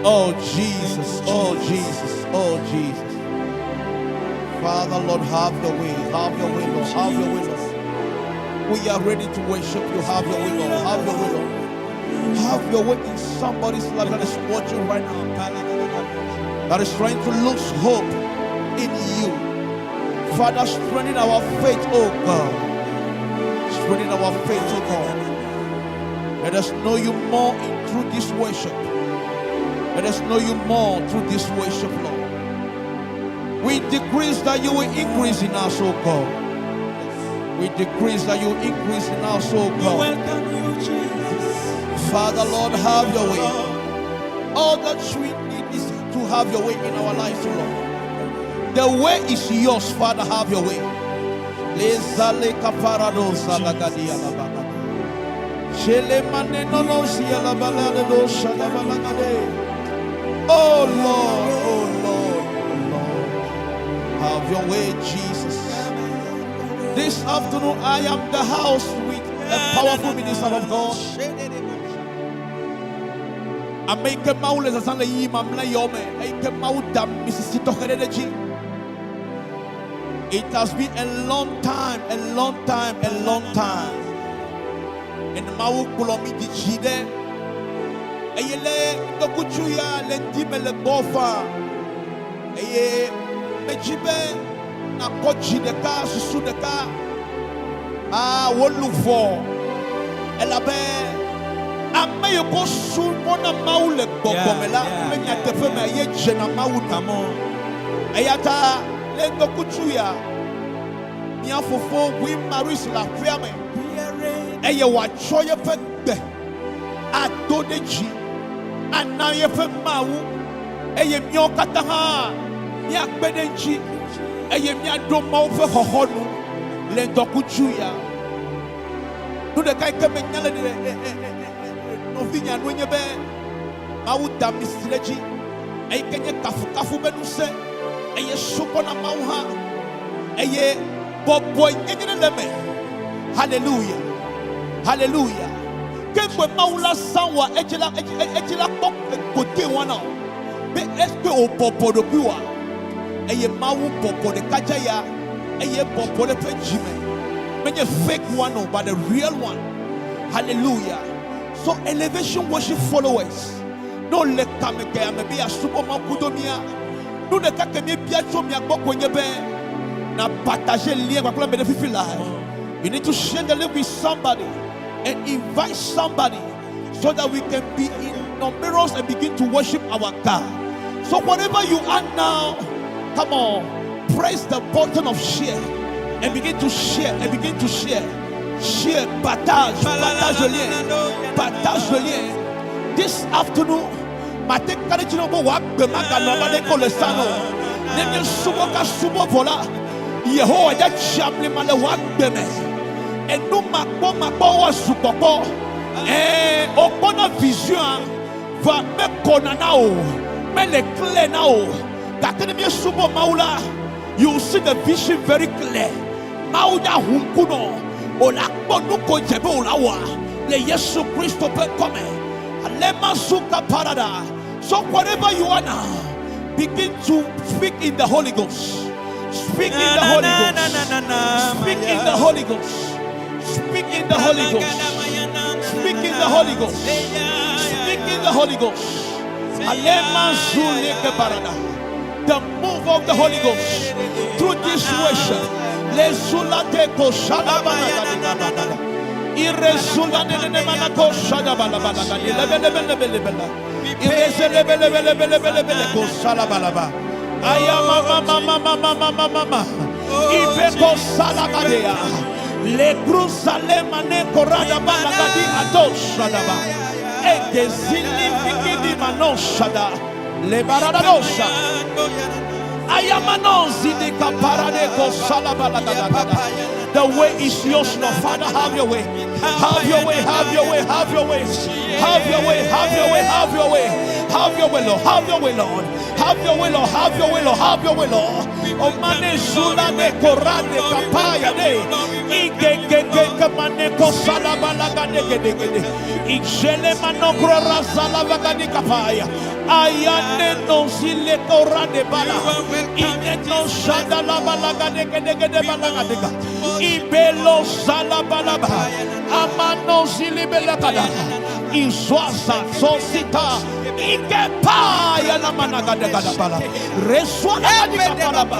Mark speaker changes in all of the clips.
Speaker 1: Oh Jesus, oh Jesus, oh Jesus. Father, Lord, have your way, Lord, have your way, Lord. We are ready to worship you. Have your way, Lord, have your way, Lord. Have your way in somebody's life that is watching right now, that is trying to lose hope in you. Father, strengthen our faith, oh God. Strengthen our faith, oh God. Let us know you more through this worship. Let us know you more through this worship, Lord. We decrease that you will increase in us, oh God. We decrease that you will increase in us, oh God.
Speaker 2: Welcome you, Jesus.
Speaker 1: Father, Lord, have your way. All that we need is to have your way in our lives, oh Lord. The way is yours, Father, have your way. Oh Lord, oh Lord, oh Lord. Have your way, Jesus. This afternoon I am the house with a powerful minister of God. I make a maul as a son of Yimam Layome. I can maudam Mrs. Heredeji. It has been a long time, a long time, a long time. And Mau Kulomi Chide. Ayele Dokuchuya Lentimele Bofa. Aye Mejibe Nakochi de Ka Susu de Ka. Ah, what look for Elabe. Ame yoko su mona maule bobomela menya tefe me ye jena mauta mo ayata le dokuchuya mi afofo wi maris la fiame eye wa choye fe gbe adodeji anaye fe mawu eye mi okata ha mi agbedenji eye mi adomo fe hohonu le dokuchuya no de kai ke menyale de Novinya no nyebe mauda misleji ay kenye kafu benuse ay suko na mauha ay boboy nyene leme. Hallelujah, hallelujah. Kemwe maula sanwa ejila kote wana be eske o popo do biwa ay mau popo de kajaya ay popo de fejime menye fake one but the real one. Hallelujah. So elevation worship followers. No let come be a superman kudomia. No let come be a chomia bokonyebe. Na partager lien kwa kula benefit life. You need to share the link with somebody and invite somebody so that we can be in numerous and begin to worship our God. So whatever you are now, come on, press the button of share and begin to share and begin to share. Share, partage le lien. This afternoon, Mate Karechinobo wak bemaka nobade kolesano. Nemi suboka subo vola. Yehowa ya chamli male wak beme. Enu makbo wa supopo. Okona vision va me kona nao. Me le clear nao. Kakene mi subo maula. You see the vision very clear. Mauda hunkuno. Ola bonuko jebe olawa le Yesu Christo pe come alema suka parada. So whatever you are now, begin to speak in the Holy Ghost. Speak in the Holy Ghost. Speak in the Holy Ghost. Speak in the Holy Ghost. Speak in the Holy Ghost. Speak in the Holy Ghost. Alema zuleke parada. The move of the Holy Ghost through this worship. Les zulate ko shada bala irresula ne mana ko shada bala lebele irresele ko sala bala ayama mama ibe ko sala gadea le crusalema ne korada bala gadi ato shada ba e desili fikidi mano shada le barada dosha the way is yours, Lord. Father, have your way. Have your way, have your way, have your way. Have your way, have your way, have your way. Have your way, Lord. Have your way, Lord. Have your will, Lord. Have your will, Lord. Have your will, Lord. Oh, mane zula de korade kapaya de. Ike mane kosala balaga de. Ijele manokro razala vagadi kapaya. Ayane no zile korade bala. Ine no shada la balaga de balaga de. Ibelo sala balaba. Amano zile belakada. Izwaza zosita. Ike paya la managa de gadabala. Reswala de kapalaba.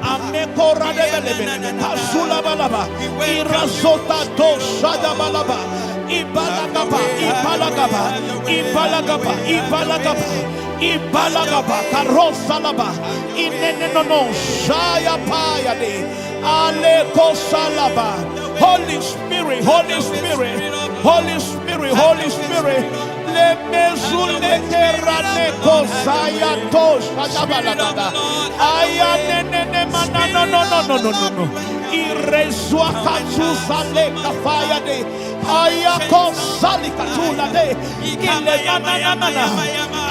Speaker 1: Amekora de belebele. Pasula balaba. Irazota do shada balaba. Ibalagaba, Karosalaba, Inenono, Shaya Payade, Aleko Salaba, Holy Spirit, Holy Spirit, Holy Spirit, Holy Spirit, Le Mezule Teraneko Sayato Shadabalagada, Ayanene Mana, no. Irezua Katsusa Le Kafayade. Ayako salikatula de ile mana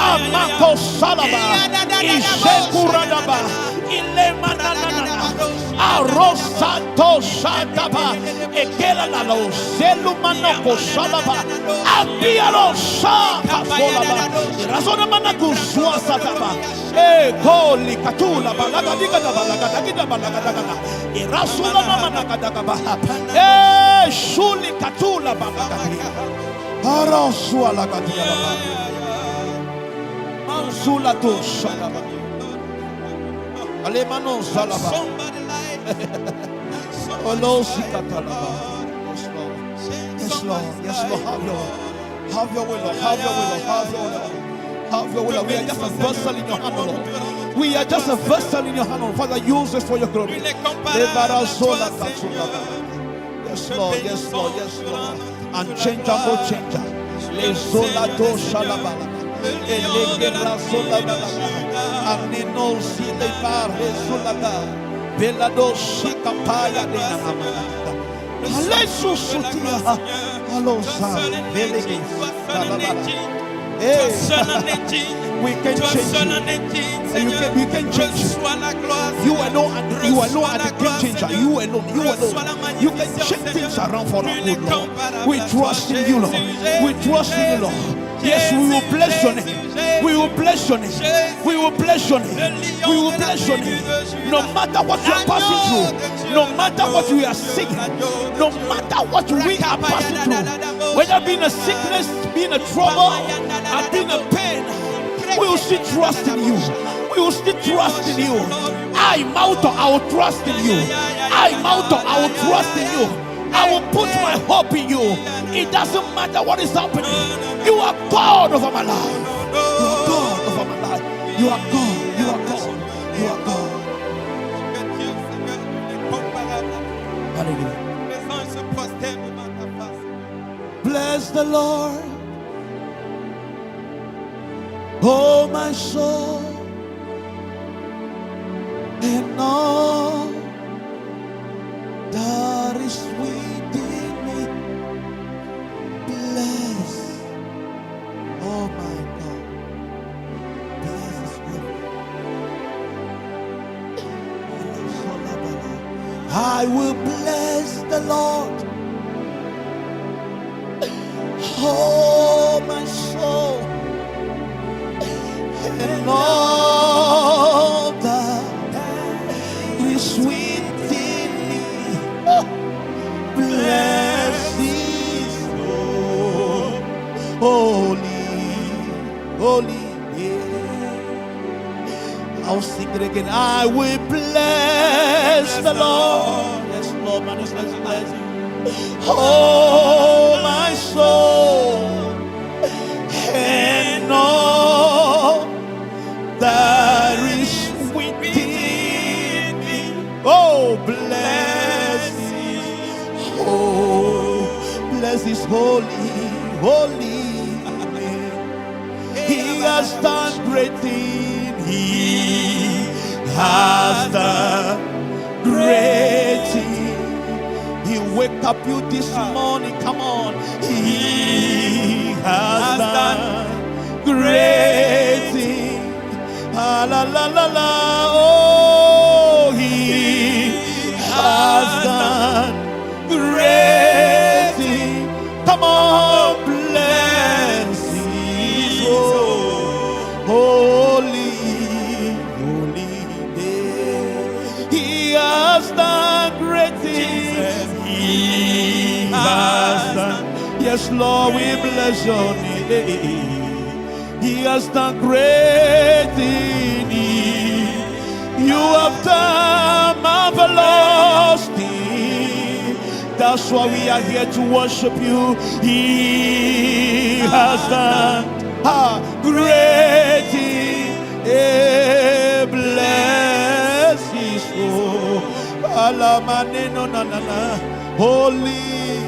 Speaker 1: amako salaba ishekuradaba ile mana arosa to shataba ekela lalo selumanoko salaba abialo shaka solaba razona manako suasataba goli katula balaga irasula mama nakadagaba shuli katula balagadi arasua lagadia mansula to salaba alemano salaba olosi katalaba. Yes Lord, have your will, Lord. Have your will, Lord. Have your will, Lord. Have your will, Lord. We are just a vessel in your hand, Lord. We are just a vessel in your hand, Lord. Father, use us for your glory. Yes, Lord. Unchangeable changer. Lezola do shalabala. Elegra zola bala. Anino zile bar rezulaga. Belado shikapaya de namama. Alesu sutia. Alosa. Belege. We can change you. We can change you. You alone are the game changer. You alone. You can change things around for our good, Lord. We trust in you, Lord. We trust in you, Lord. Yes, we will bless your name. We will bless your name. We will bless your name. We will bless your name. No matter what you are passing through, no matter what we are seeing, no matter what we are passing through, whether being a sickness, being a trouble, or being a pain, we will still trust in you. We will still trust in you. I will trust in you. I will trust in you. I will put my hope in you. It doesn't matter what is happening. You are God over my life. You are God over my life. You are God. You are God. You are God. Hallelujah. Bless the Lord, oh my soul, and all that is within me. Bless, oh my God, bless His word. I will bless the Lord, oh my soul, and all that is within me. Bless His holy name. I'll sing it again. I will bless the Lord. Yes, Lord, man, let's bless Him. Oh, my soul, and all that is within me. Oh, bless His holy name. He has done great things. He has done great things. He wake up you this morning. Come on. He has done great things. la la la la. Oh, he has done great things. Come on, bless his holy, holy name. He has done great things. He has done. Yes, Lord, we bless your name. He has done great things. You have done marvelous things. That's why we are here to worship you. He has done great things. Bless his soul. Holy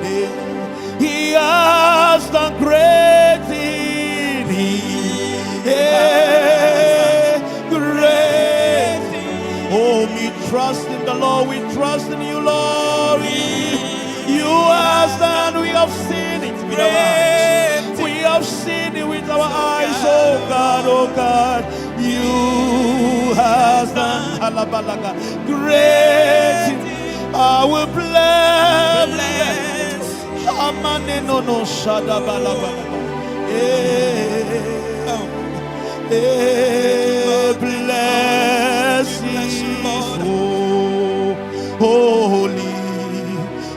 Speaker 1: name. He has done great things. Great. Oh, we trust in the Lord. We trust in you, Lord. You have done. We have seen it with our eyes. We have seen it with our eyes. Oh God, oh God. You have done great. I will bless. Amane no no shada balabala. Bless his holy,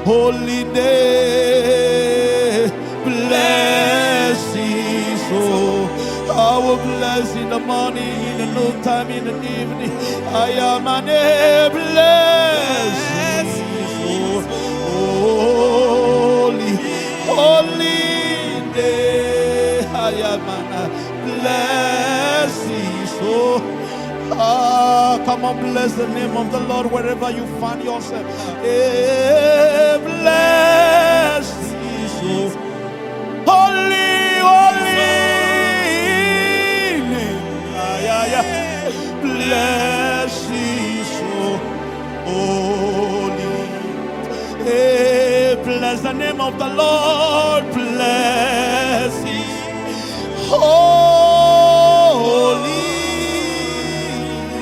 Speaker 1: holy name. Bless his soul. I will bless in the morning, in the noontime, in the evening. I am an bless his soul. Holy, holy name. I am an bless his soul. Come on, bless the name of the Lord wherever you find yourself. Bless his soul. Holy, holy name. Bless his soul. Holy. Bless the name of the Lord. Bless his holy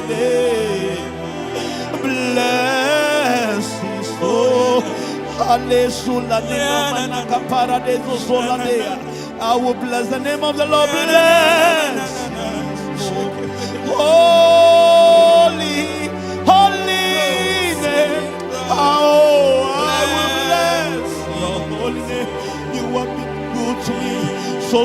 Speaker 1: name. Bless his soul. I will bless the name of the Lord. Bless his soul. Holy, holy name. Oh, I will bless your holy name. You have been good to me. So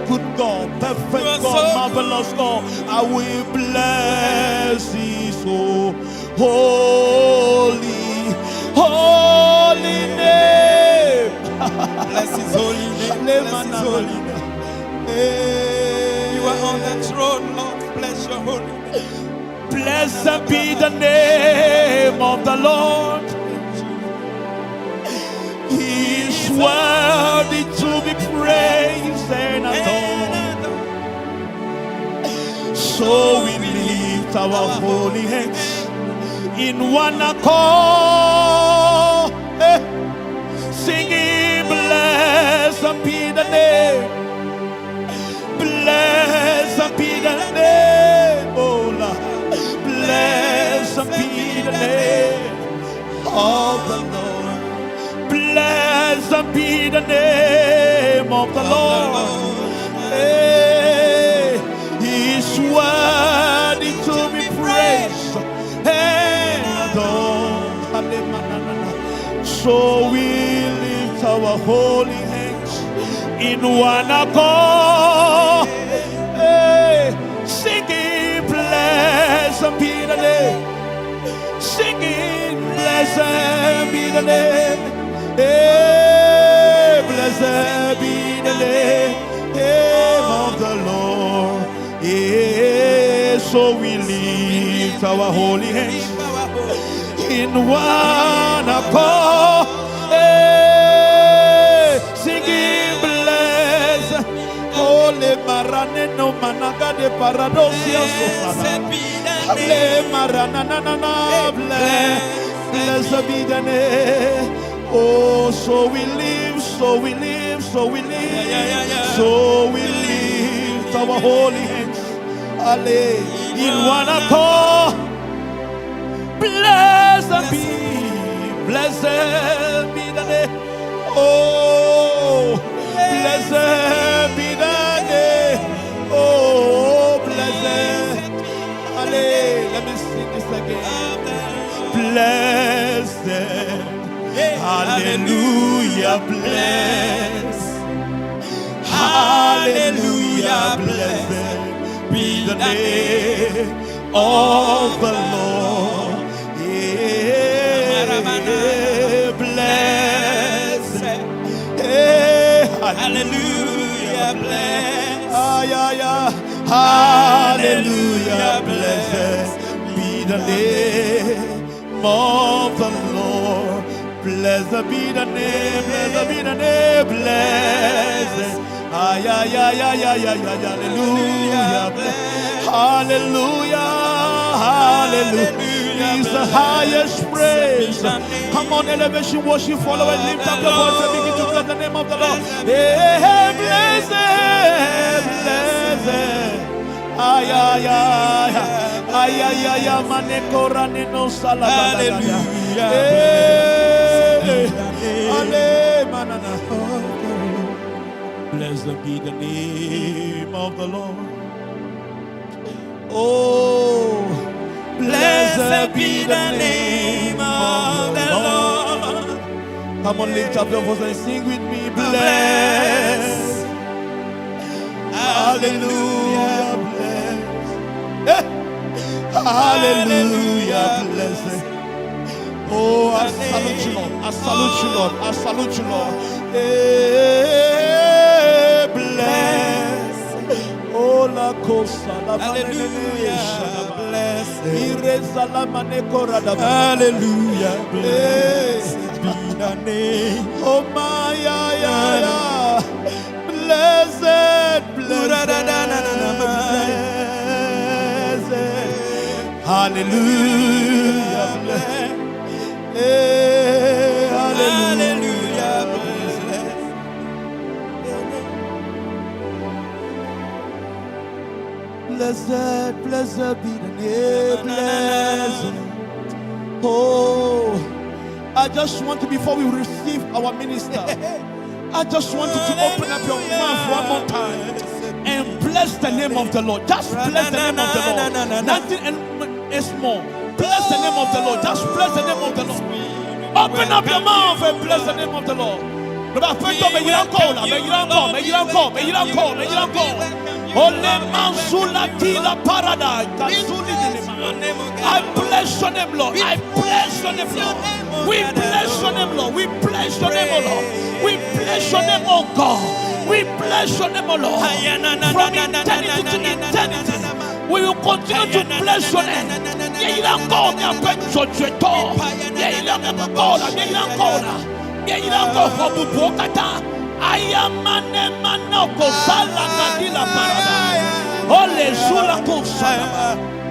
Speaker 1: good God, perfect God, marvelous God. I will bless his holy, holy name.
Speaker 2: Bless his holy name. Bless his holy name. You are on the throne, Lord. Bless your holy name.
Speaker 1: Blessed be the name of the Lord. He is worthy to be praised and adored. So we lift our holy hands in one accord, singing, blessed be the name, blessed be the name, oh Lord, blessed be the name of the Lord. Blessed be the name of the Lord. Hey, he's worthy to be praised and adored. So we lift our holy hands in one accord, hey, singing, blessed be the name, singing, blessed be the name. Hey, blessed be the name of the Lord. Hey, so we lift our holy hands in one accord, hey, singing, blessed. Holy Marane no managa de paradosia le Maranana, blessed be the name. Oh, so we live, so we live, so we live, so we lift our holy hands. Allez, in one accord. Blessed be the name. Oh, blessed be the name. Oh, blessed. Allez, let me sing this again. Blessed. Hallelujah, bless. Hallelujah, blessed be the name of the Lord. Yeah, blessed. Hallelujah, bless. Hallelujah, blessed be the name of the Lord. Blessed be the name, blessed be the name, blessed. Hallelujah, hallelujah, hallelujah. He's the highest praise. Come on, elevation, worship, follow and lift up your voice and begin to bless the name of the Lord. Hey, blessed, blessed. Blessed be the name of the Lord. Oh, blessed be the name of the Lord. Come on, lift up your voice and sing with me. Bless. Hallelujah, bless. Hallelujah, blessed. Oh, I salute you, Lord. I salute you, Lord. I salute you, Lord. Bless. Oh, la cosa, la hallelujah, bless. Hallelujah, bless. Be the name. Oh, my, blessed, blessed. Hallelujah, bless. Hallelujah, bless. Blessed, blessed be the name, blessed. Oh, I just want to, before we receive our minister, I just want you to open up your mouth one more time and bless the name of the Lord. Just bless the name of the Lord. Nothing is more. Bless the name of the Lord. Just bless the name of the Lord. Open up your mouth and bless the name of the Lord. I bless your name, Lord. I bless your name, Lord. We bless your name, Lord. We bless your name, O Lord. We bless your name, O God. We bless your name, O Lord. From eternity to eternity, we will continue to bless your name.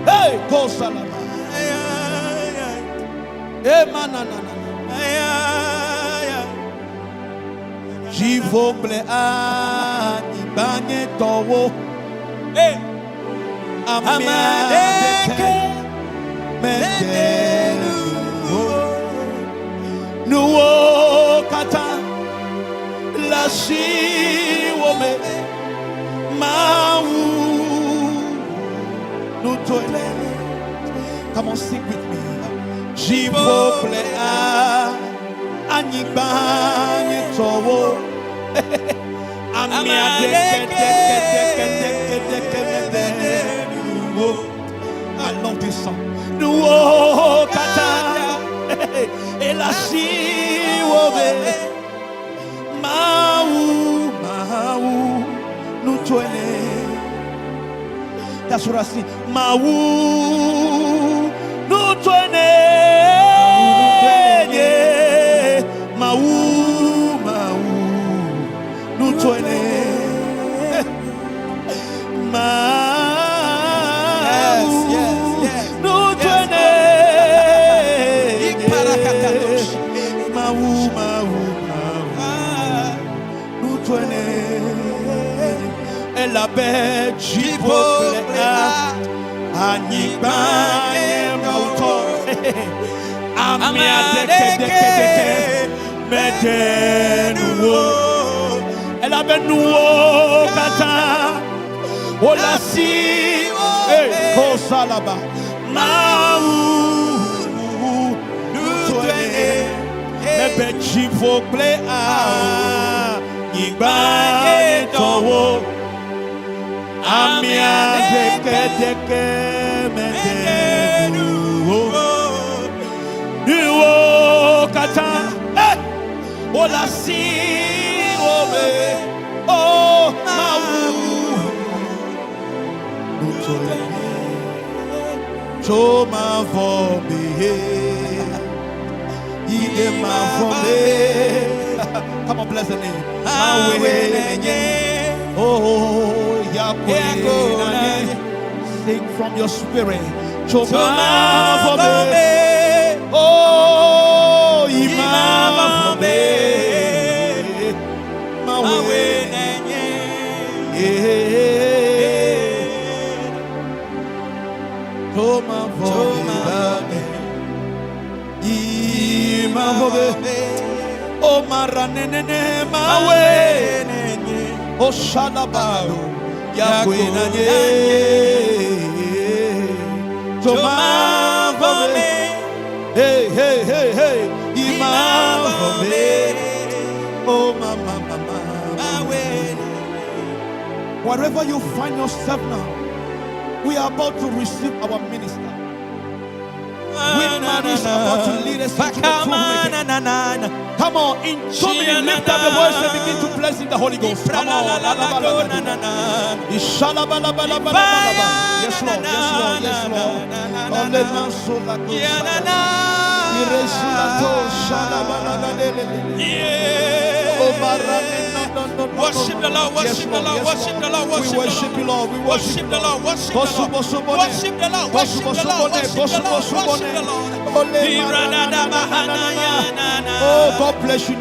Speaker 1: Hey, go salama. Hey, manana. Jivoble ani banye towo. Hey, amadeke medelu. Nuwo kata la shiwome mau. Come on, sing with me. Jivoble ani banye towo. I love this song. Nuo kata elasi wobe mau nutuene. That's what I see. Mau nutuene. Mau nutuene. Elle avait Jipoplea, Anibane Moto, Amiadeke, Medenuo. Elle avait nouveau kata, Olasi, Kosalaba, Maou, Nutuene, Mebe Jipoplea, Ibane Towo. Amia deke medenu nuo kata ola si obe o mau nutole choma vombe ide ma vombe. Come on, bless the name. Oh, Yahweh, sing from your spirit. Choma vombe. Oh, Imam vombe. Mawe Choma vombe. Imam vombe. Oh, Maranene Mawe. Oh, Shalabado, Yahweh, Joma Vome, hey, hey, hey, hey, Imam Vome, oh, Mama, wherever you find yourself now, we are about to receive our minister. Whitman is about to lead us into the truth making. Come on, in 2 minutes, lift up the voice and begin to bless in the Holy Ghost. Come on. Yes, Lord, yes, Lord,
Speaker 2: Worship the Lord, worship the Lord, worship the Lord,
Speaker 1: we worship you, Lord. We worship the Lord.
Speaker 2: Worship the Lord, worship the Lord, worship the Lord, worship the Lord.
Speaker 1: Oh, God bless you.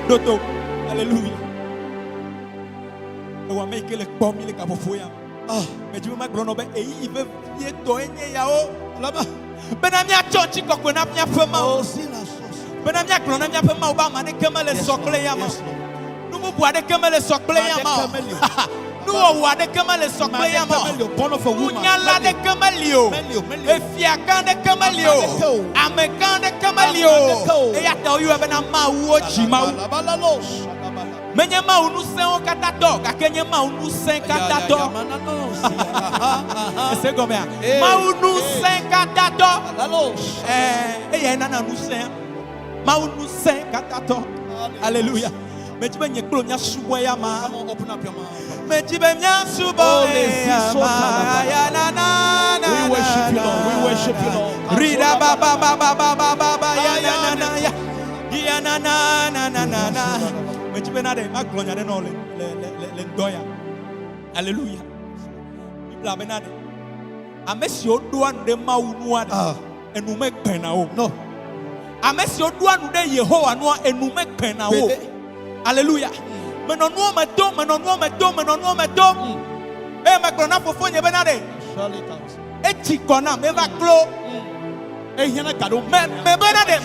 Speaker 2: Dodo, alléluia. On va mettre le pomme, il est capable. Mais tu veux me gronder, et il veut y être yao. Là-bas, benamia tchonchi kokona mia fema.
Speaker 1: Oh, si la sauce.
Speaker 2: Benamia gronder mia fema obama ne kemele sokle yama. Nous me boire de kemele sokle yama. Nous boire de kemele sokle yama. Nous nyala de kemelio. Efiakan de kemelio. Amekan de kemelio. Et ya tell you even a ma uochi ma. Menyema unusen o katato, kakenyema unusen katato. C'est comme ça. Ma unusen katato. Eh nana unusen. Ma unusen katato. Alléluia. Mais tu benye klo nya subo ya ma.
Speaker 1: Open up your mouth.
Speaker 2: Mais tu benye subo ya ma.
Speaker 1: We worship you, Lord. We worship you, Lord.
Speaker 2: Rida ba ba ba ba ba ba ba ba ya na na ya. Ya na na na na na na. Mais tu benade ma gloria de no le doya. Alléluia. Bibla benade. Amesi odua nu de ma unu ada. Enu me pena o. No. Amesi odua nu de Yehowa no enu me pena o. Alléluia. Mais non nous mettons. Eh ma glona fofo nye benade. Et tu connais me va clos.
Speaker 1: Eh yana cadeau.
Speaker 2: Mais benade.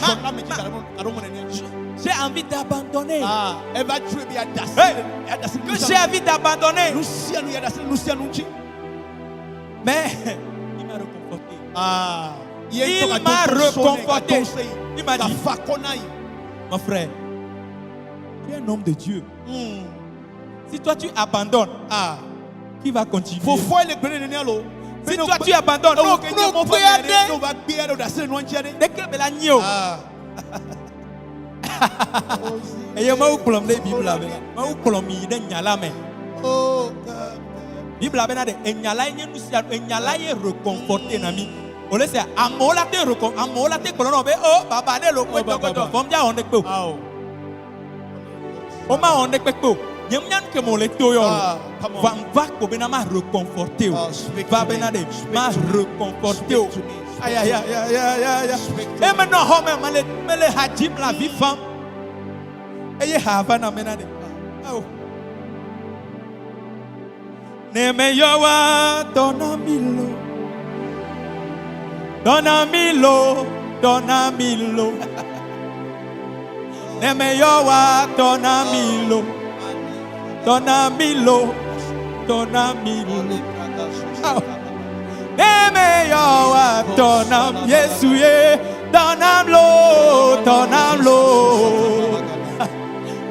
Speaker 2: J'ai envie d'abandonner.
Speaker 1: Elle va tuer bien
Speaker 2: que j'ai envie d'abandonner. Mais il m'a réconforté. Il m'a réconforté. Il m'a dit, mon frère, tu es un homme de Dieu. Si toi tu abandonnes, qui va continuer? Si toi tu abandonnes, nous et je m'en colombe de Bible là, m'en colombe de nyala mais. Oh, Bible là benade, nyala y nous si nyala y reconforté nami. On laisse amola te colonne be oh baba de lo ko to fom dia on de ko. Oma on ekpekpo. Nyamnyan ke mo le toyo.
Speaker 1: Come on.
Speaker 2: Va mvako bena ma reconforter.
Speaker 1: Speak
Speaker 2: Va
Speaker 1: to me.
Speaker 2: bena de
Speaker 1: Speak
Speaker 2: ma
Speaker 1: to me.
Speaker 2: reconforter.
Speaker 1: Speak to me.
Speaker 2: Aïe aïe aïe aïe aïe aïe.
Speaker 1: Speak to
Speaker 2: Et maintenant homme mele hajim la vie femme. Et ye havana mena de. Oh. Neme yowa donamilo. Donamilo, donamilo. Neme yowa donamilo. Donamilo, donamilo. Oh. Neme yowa donam Yesu ye. Donamlo, donamlo.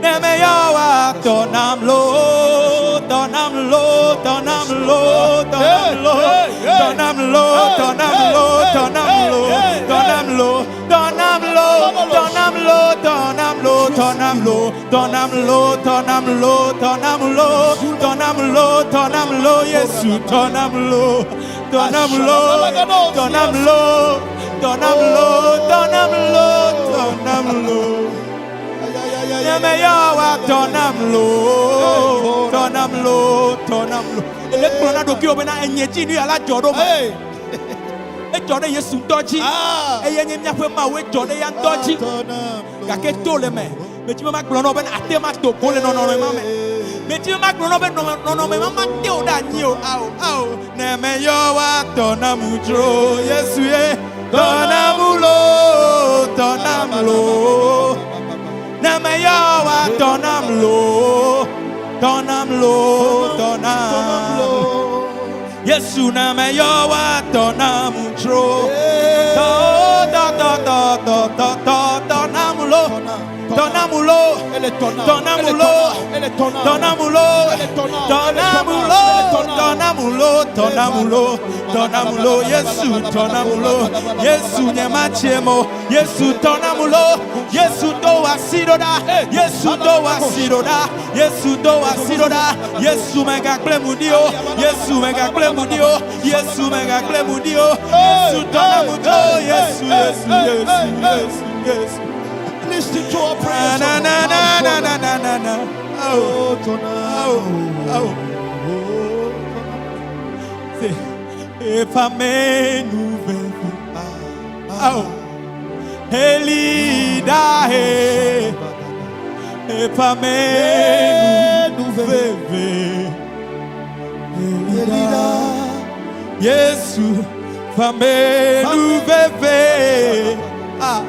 Speaker 2: Neme yowa donamlo, donamlo, donamlo, donamlo, donamlo, donamlo, donamlo, donamlo, donamlo, donamlo, donamlo, donamlo, donamlo, donamlo, donamlo, donamlo, donamlo, Yesu, donamlo, donamlo, donamlo, donamlo, donamlo, donamlo. Neme yowa donamlo, donamlo, donamlo. Le plona doki obena enyeji ni ala joro ma. E joro Yesu ntoji. E yenye miafe ma we joro ya ntoji. Kake to le me. Me ti ma plona obena atema to ko le no no ma me. Me ti ma plona obena no no me mama te o da ni o. Au. Neme yowa donamudro Yesu ye. Donamulo, donamlo. Neme yowa donamlo, donamlo, donamlo. Yesu neme yowa donamudro. Donamlo, donamulo, donamulo, donamulo, donamulo, donamulo, donamulo, donamulo. Yesu donamulo, Yesu nyamachemo, Yesu donamulo, Yesu do asiroda, Yesu do asiroda, Yesu do asiroda, Yesu mega klemudio, Yesu mega klemudio, Yesu mega klemudio, Yesu donamulo, Yesu, Yesu, Yesu, Yesu, Yesu.
Speaker 1: Listen to our prayers.
Speaker 2: Na na na na na na na na. Oh, oh. If I may move, oh, Elida, if I may move, Elida, Yesu, if I may move, ah.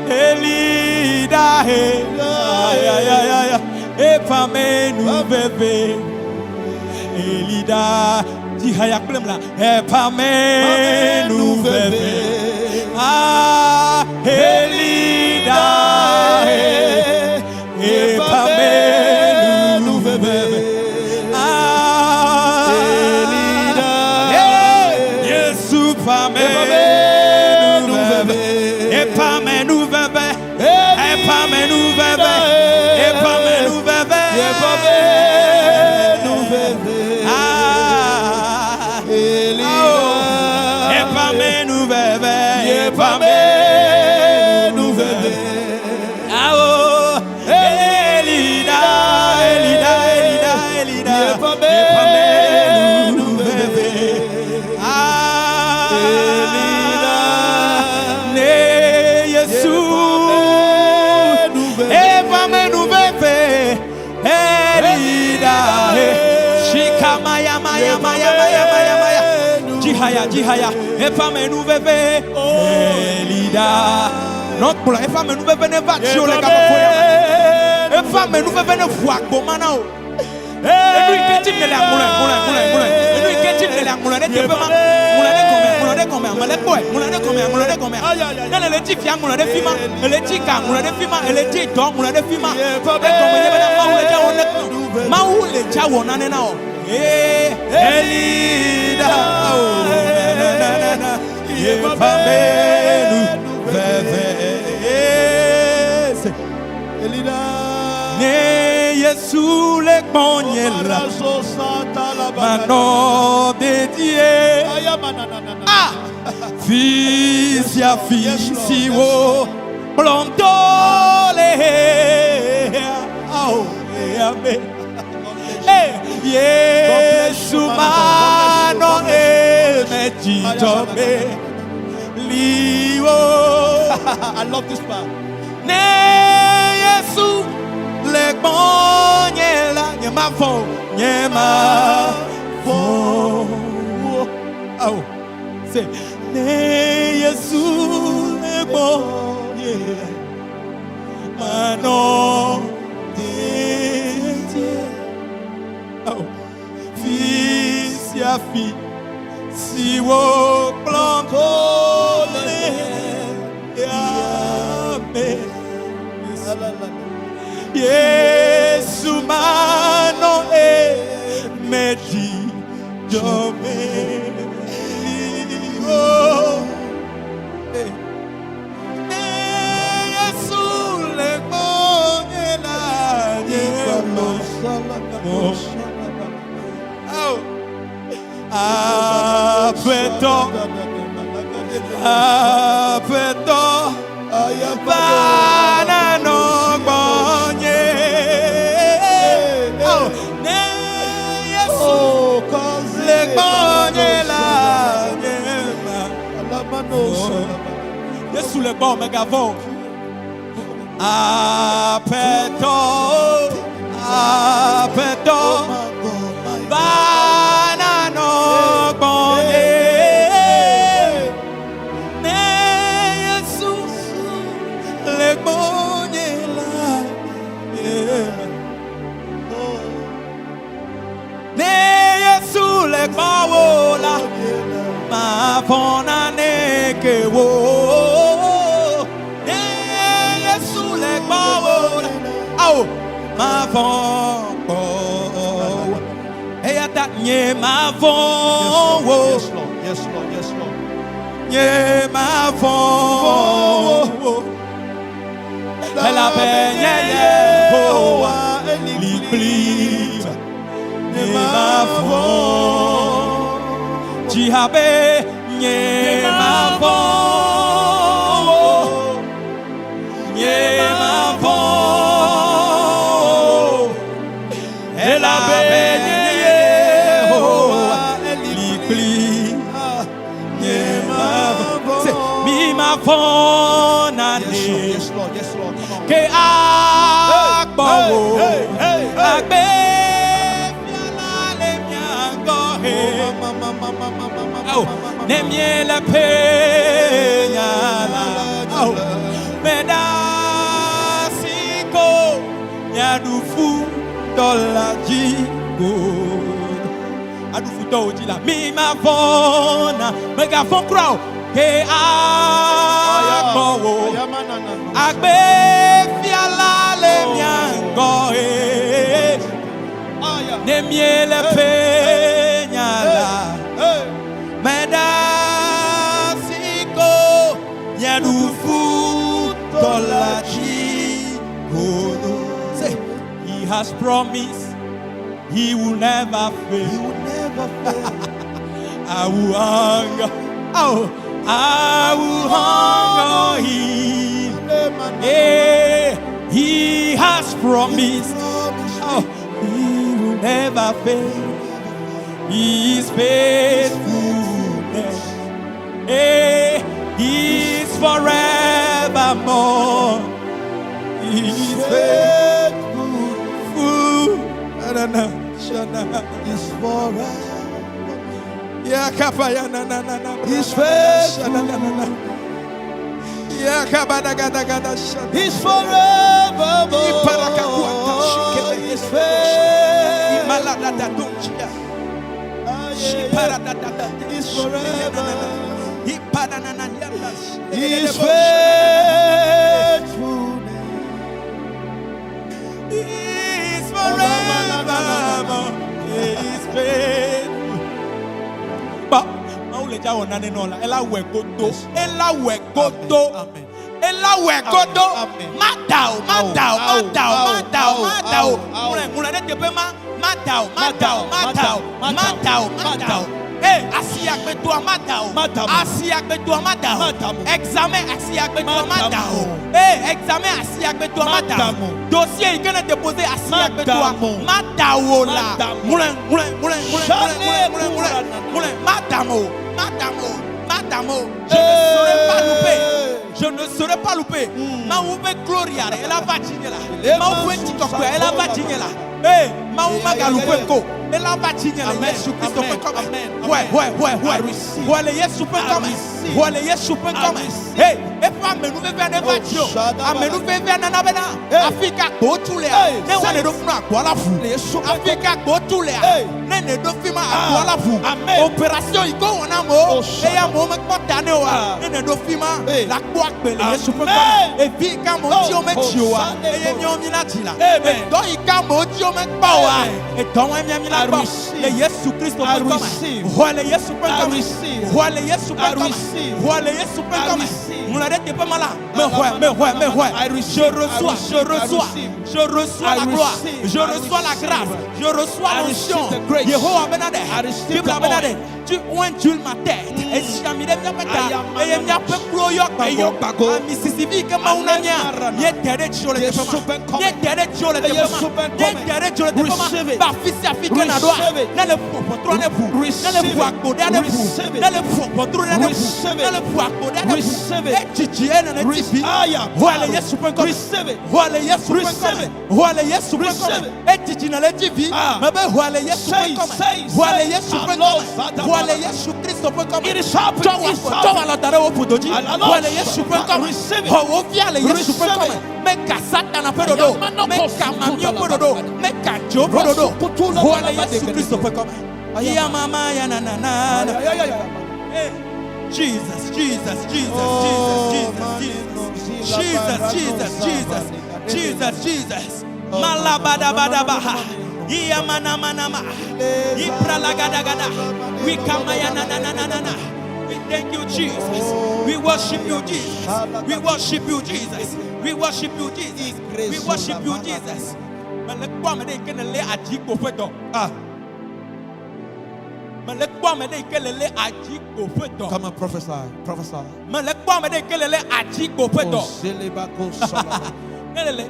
Speaker 2: Elida, Epamenu bebe, Elida, Dihaya Klemla, Epamenu bebe, ah, Elida, Epamenu bebe, ah, Elida, Yesu Pamenu bebe, Epamenu bebe, Epamenu bebe, Epamenu bebe, Epamenu bebe, ah, Epamenu bebe, Epamenu bebe, ah, Elida, Elida, Elida, Elida, Epamenu bebe, ah, Elida, ne Yesu. Epamenu bebe, Elida, Shikamaya, Maya, Maya, Maya, Maya, Maya, Jihaya, Epamenu bebe, Elida. Not pour Epamenu bebe ne va tuer les gamofoya. Epamenu bebe ne voit comment now. Et lui qui dit que la moulin. Et lui qui dit que la moulin, ne peut pas moulin combien, moulin combien. Elle est dit fiam moulin de fima, elle est dit car moulin de fima, elle est dit donc moulin de fima. Maou le jawon anena. Elida, Elida, ne Yesu le konyela, mano dédié. Ah, fils ya fils wo, plantole. Oh, amen. Yesu mano emejitobe liwo.
Speaker 1: I love this part.
Speaker 2: Ne Yesu legbonyela nyema fo. Oh, say ne Yesu legbonyela mano. Oh, fils ya fi si wo plantole ya me Yesu mano e meji jome oh Yesu le monyela oh, apeto, banano bonye. Oh, ne Yesu le bonye la nyema. Yesu le bon megavon. Apeto. Banano bonye ne Yesu le bonye la ne Yesu le bawola ma fona ne ke wo ne Yesu le bawola au ma fona nye ma fon
Speaker 1: Yes, Lord. Yes, Lord. Yes, Lord.
Speaker 2: nye ma fon elle a peigné l'église nye ma fon jihabe nye ma fon nye ma fon elle a peigné
Speaker 1: Yes, Lord. Yes, Lord. Come on.
Speaker 2: Que agbo agbe fiala le miango he oh ne miele peñala oh medasiko yadufu dolaji go adufu doji la mi ma fona mega fon crowd que agbo agbe fiala le miango ne miele peñala medasiko nyadufu tolachi godo say he has promised he will never fail. He will never fail. I will hunger. Oh, I will hunger him. Yeah, he has promised. Oh, he will never fail. His faithfulness. Yeah, he is forevermore. He is faithful. He's forever. Yeah, kapaya na na na na. He's faithful. Yeah, kabada gada gada. He's forever. He's faithful. He's forever. He's faithful. He's forever. He's faithful. But ela wegodo matao Eh, Asiakbeto Amadao.
Speaker 1: Madamo.
Speaker 2: Asiakbeto Amadao.
Speaker 1: Madamo.
Speaker 2: Examen Asiakbeto
Speaker 1: Madamo.
Speaker 2: Amadao. Eh, examen Asiakbeto Amadao.
Speaker 1: Madamo.
Speaker 2: Dossier il est déposé Asiakbeto
Speaker 1: Madamo.
Speaker 2: Madao là.
Speaker 1: Madamo.
Speaker 2: Moulin. Madamo. Je ne serai pas loupé. Je ne serai pas loupé. Ma ouvre Gloria, elle a vacciné là. Ma ouvre TikTok, elle a vacciné là. Eh, ma ouvre Galoupe Go. Elle a vacciné là. Yesu Christ peut comme. Ouais. Ouais, les Yesu peut comme. Ouais, les Yesu peut comme. Hey, et pas me nous faire des vaccins. A me nous faire nana bena. Afrika go tous les. Ne wane do funa kwa la fu. Afrika go tous les. Ne ne do fima kwa la fu. Opération iko wana mo. E ya mo me kpotane wa. Ne ne do fima la kwa pele Yesu peut comme. E vi ka mo ti o me chiwa. E ye mi o mi la ti la. E do ika mo ti o me pa wa. E do wa mi la pa. Le Yesu Christ peut comme. Ouais, le Yesu peut comme. Ouais, le Yesu peut comme. Ouais, le Yesu peut comme. Mon arrête pas mal là. Mais ouais. Je reçois la gloire. Je reçois la grâce. Je reçois l'onction. Yehovah benade. Bible benade. Tu ointules ma tête. Et si jamais de bien peta. Et il y a peu pro yok bago. A Mississippi comme on a nia. Ye tere chole de pema. Ye tere chole de pema. Ye tere chole de pema. Ba fils africain na doa. Na le potro ne pou. Na le pou akode ne pou. Na le potro ne pou. Na le pou akode ne pou. Et chichi ene ne tipi. Wale Yesu peut comme. Wale Yesu peut comme. Wale Yesu peut comme. Et chichi na le tipi. Mais ben wale Yesu peut comme. Wale Yesu peut comme. Wale Yesu Christ peut comme. Toi la dare au podoji. Wale Yesu peut comme. Oh via le Yesu peut comme. Mais kasata na pedodo. Mais kamamio pedodo. Mais kajo pedodo. Wale Yesu Christ peut comme. Ya mama ya na na na. Jesus. Malabadabadabaha. Iyamanama. Ipralagadagada. We come na. We thank you, Jesus. We worship you, Jesus. We worship you, Jesus. We worship you, Jesus. We worship you, Jesus.
Speaker 1: Come and prophesy.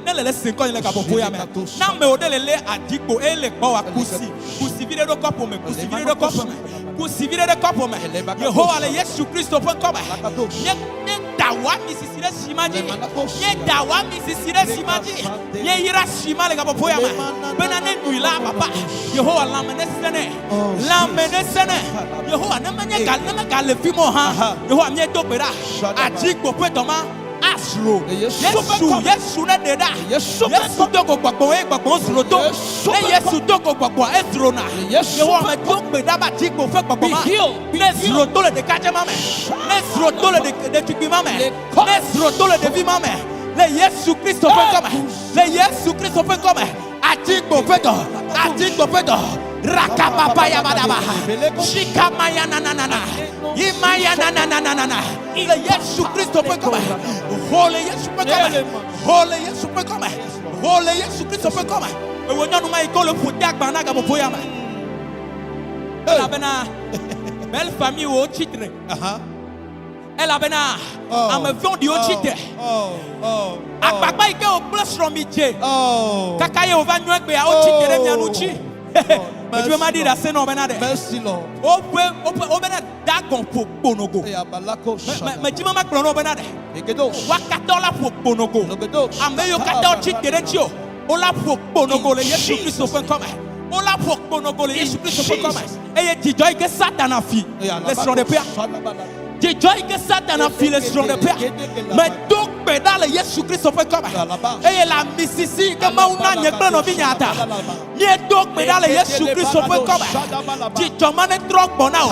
Speaker 2: Nelele 5 ans il est capable ya mais na me odelele adiko ele kwa wakusi kusivile do kopo me kusivile do kopo me kusivile do kopo me Yehovah le Yesu Kristo pon koba ye dawa misisire simaji ye dawa misisire simaji ye ira sima le capable ya mais bena ne nuila papa Yehovah la menesene Yehovah na manya gal le fimo ha Yehovah mi to pera adiko pe toma Asro, Yesu na deda. Yesu doko gbagbo gbagbo sro to. Yesu doko gbagbo esro na. Yesu me doko be daba ti ko fe gbagbo ma. Nesro to le de kaje mame. Nesro to le de tukbi mame. Nesro to le de vi mame. Le Yesu Christ fe comme. Le Yesu Christ fe comme. Atigbo fedo. Rakapapa ya badaba. Shikamaya na. Imaya na. Le Yesu Christ peut comme. Holy Yesu peut comme. Holy Yesu peut comme. Holy Yesu Christ peut comme. Et on nous m'a école pour tak banaga pour yama. La bena belle famille au titre. Elle a bena à me vendre du titre. Akbagba ike o plus from ije. Kakaye o va nywe gbe a o titre mi anuchi. Mais tu m'as dit là c'est non benade.
Speaker 1: Merci Lord.
Speaker 2: O benade dagon pour bonogo. Mais tu m'as clono benade. Wa 14 la pour bonogo. Ameyo 14 titre tio. O la pour bonogo le Yesu Christ fait comme. O la pour bonogo le Yesu Christ fait comme. Et tu joy que Satan a fi. Laisse-le de paix. Tu joy que Satan a fi laisse-le de paix. Mais donc pédale Yesu Christ fait comme. Et la Mississippi comme on a n'y plein de vignata. Ni donc pédale Yesu Christ fait comme. Tu tomane trop bonao.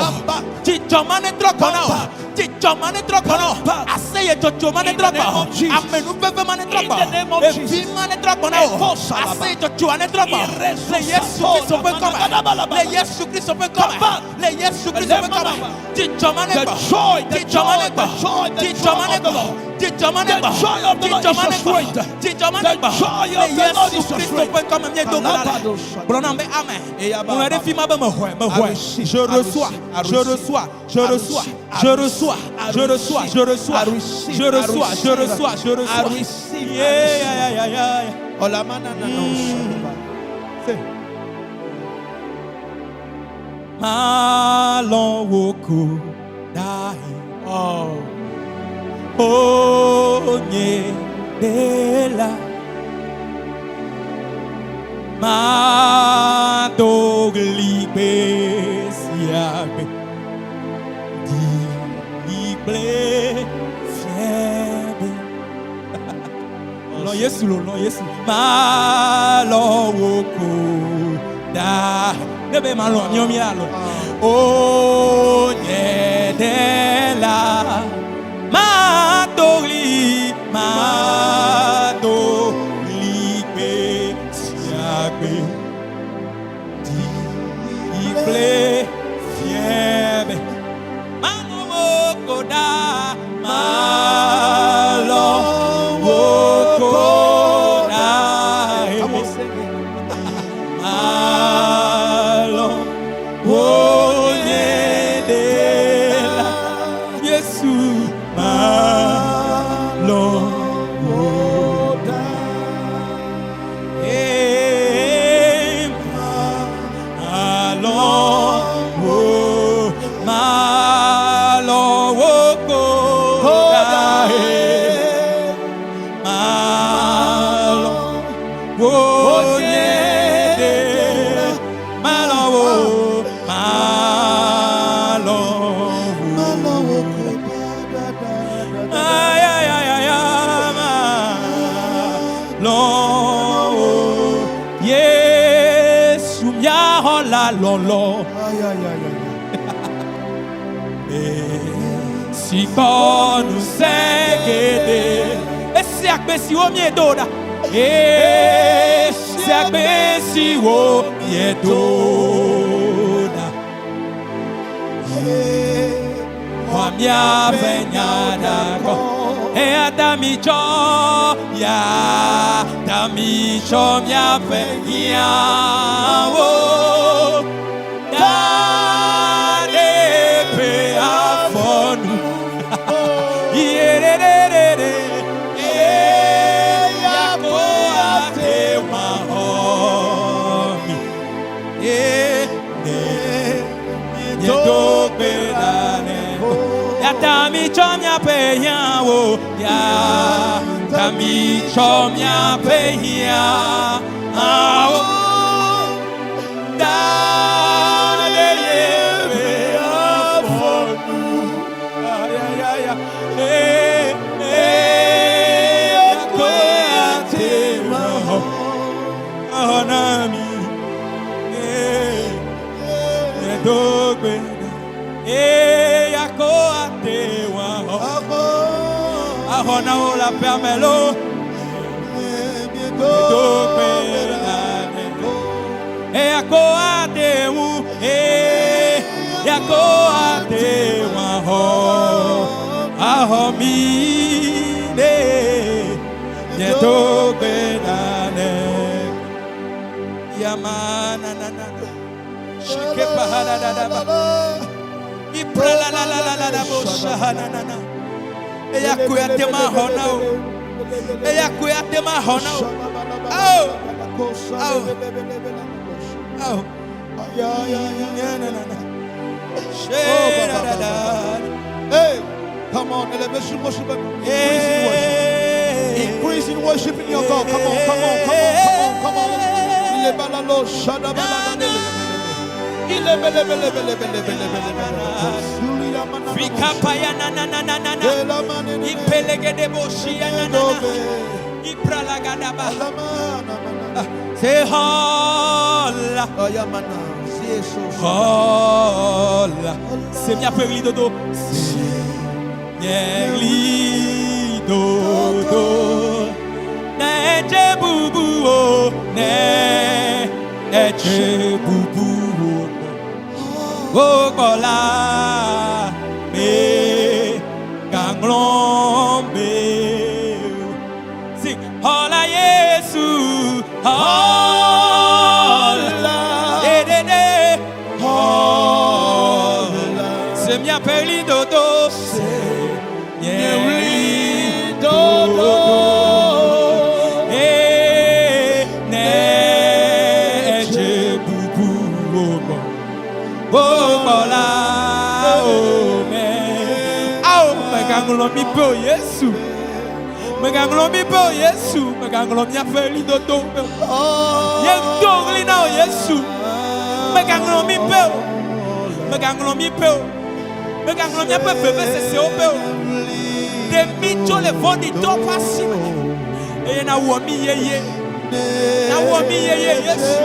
Speaker 2: Tu tomane trop bonao. Tu tomane trop bonao. Assez tu tomane trop bonao. Amenu pepe mane trop bonao. Et puis mane trop bonao. Assez tu tomane trop bonao. Le Yesu Christ fait comme. Le Yesu Christ fait comme. Le Yesu Christ fait comme. Tu tomane trop. Tu tomane trop. Tu tomane trop.
Speaker 1: The joy of the Lord is your strength. The joy of the Lord is your strength.
Speaker 2: Je reçois, je reçois, je reçois, je reçois, je reçois, je reçois, je reçois, je reçois, je reçois. Malon woko dai onye dela ma dogli besiabe di ble fiebe lo yesu malon woko dai nebe malon nyomi alo onye dela ma dogli be siabe di ble fiebe malon woko da malon woko da malon onye dela Yesu malon woda malon woko malon onye dela malon Yesu mya hola lolo si konu segede esi akbesi wo miedoda esi akbesi wo miedoda Wamia venyada ko adamicho ya damicho mia venya wo dade pe afonu yerere yako ate mahomi Damicho mia penya wo ya damicho mia penya ao dale ye afonu ya ko ate maho anami dogbe yako ate wa ahona ola permelo dogbe yako ate wu yako ate wa ho ahomi de dogbe dane yamana na shike pahada da ba ipra la la la la la bo shahana na na eya kuyate ma hona o eya kuyate ma hona o au au au ya na na na shera da da
Speaker 1: hey come on elevation worship increase in worship in your God come on le balalo shada balana
Speaker 2: Frikapaya na na na na na ipelegede boshia na na ipralagada ba se hola hola se mi apri dodo nyeli dodo na eje bubu o ne eje bubu Gogola be ganglon be mia peli dodo
Speaker 1: Nyeri dodo.
Speaker 2: Neje bubu omo. Omola ome. Ao meganglo mi po Yesu. Meganglo mi po Yesu. Meganglo mia peli dodo. Yengongli na Yesu. Meganglo mi po. Meganglo mi po. Meganglo mia pe bebe se o pe. De mi jo le vodi to pasi. E na wo mi yeye. Na wo mi yeye Yesu.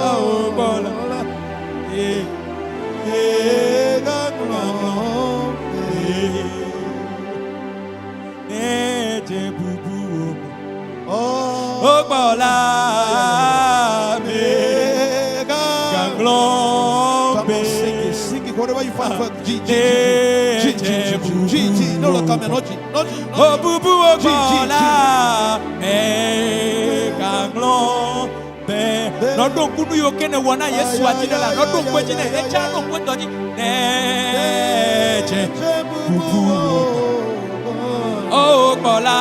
Speaker 2: Oh bola. Neje bubu. Oh bola.
Speaker 1: Sing it, whatever you find for G. No, look, come on,
Speaker 2: oh, bubu, oh, bola, ganglon, no, don't put you can one. Yes, what did I not do? What did I tell you? What did oh, bola,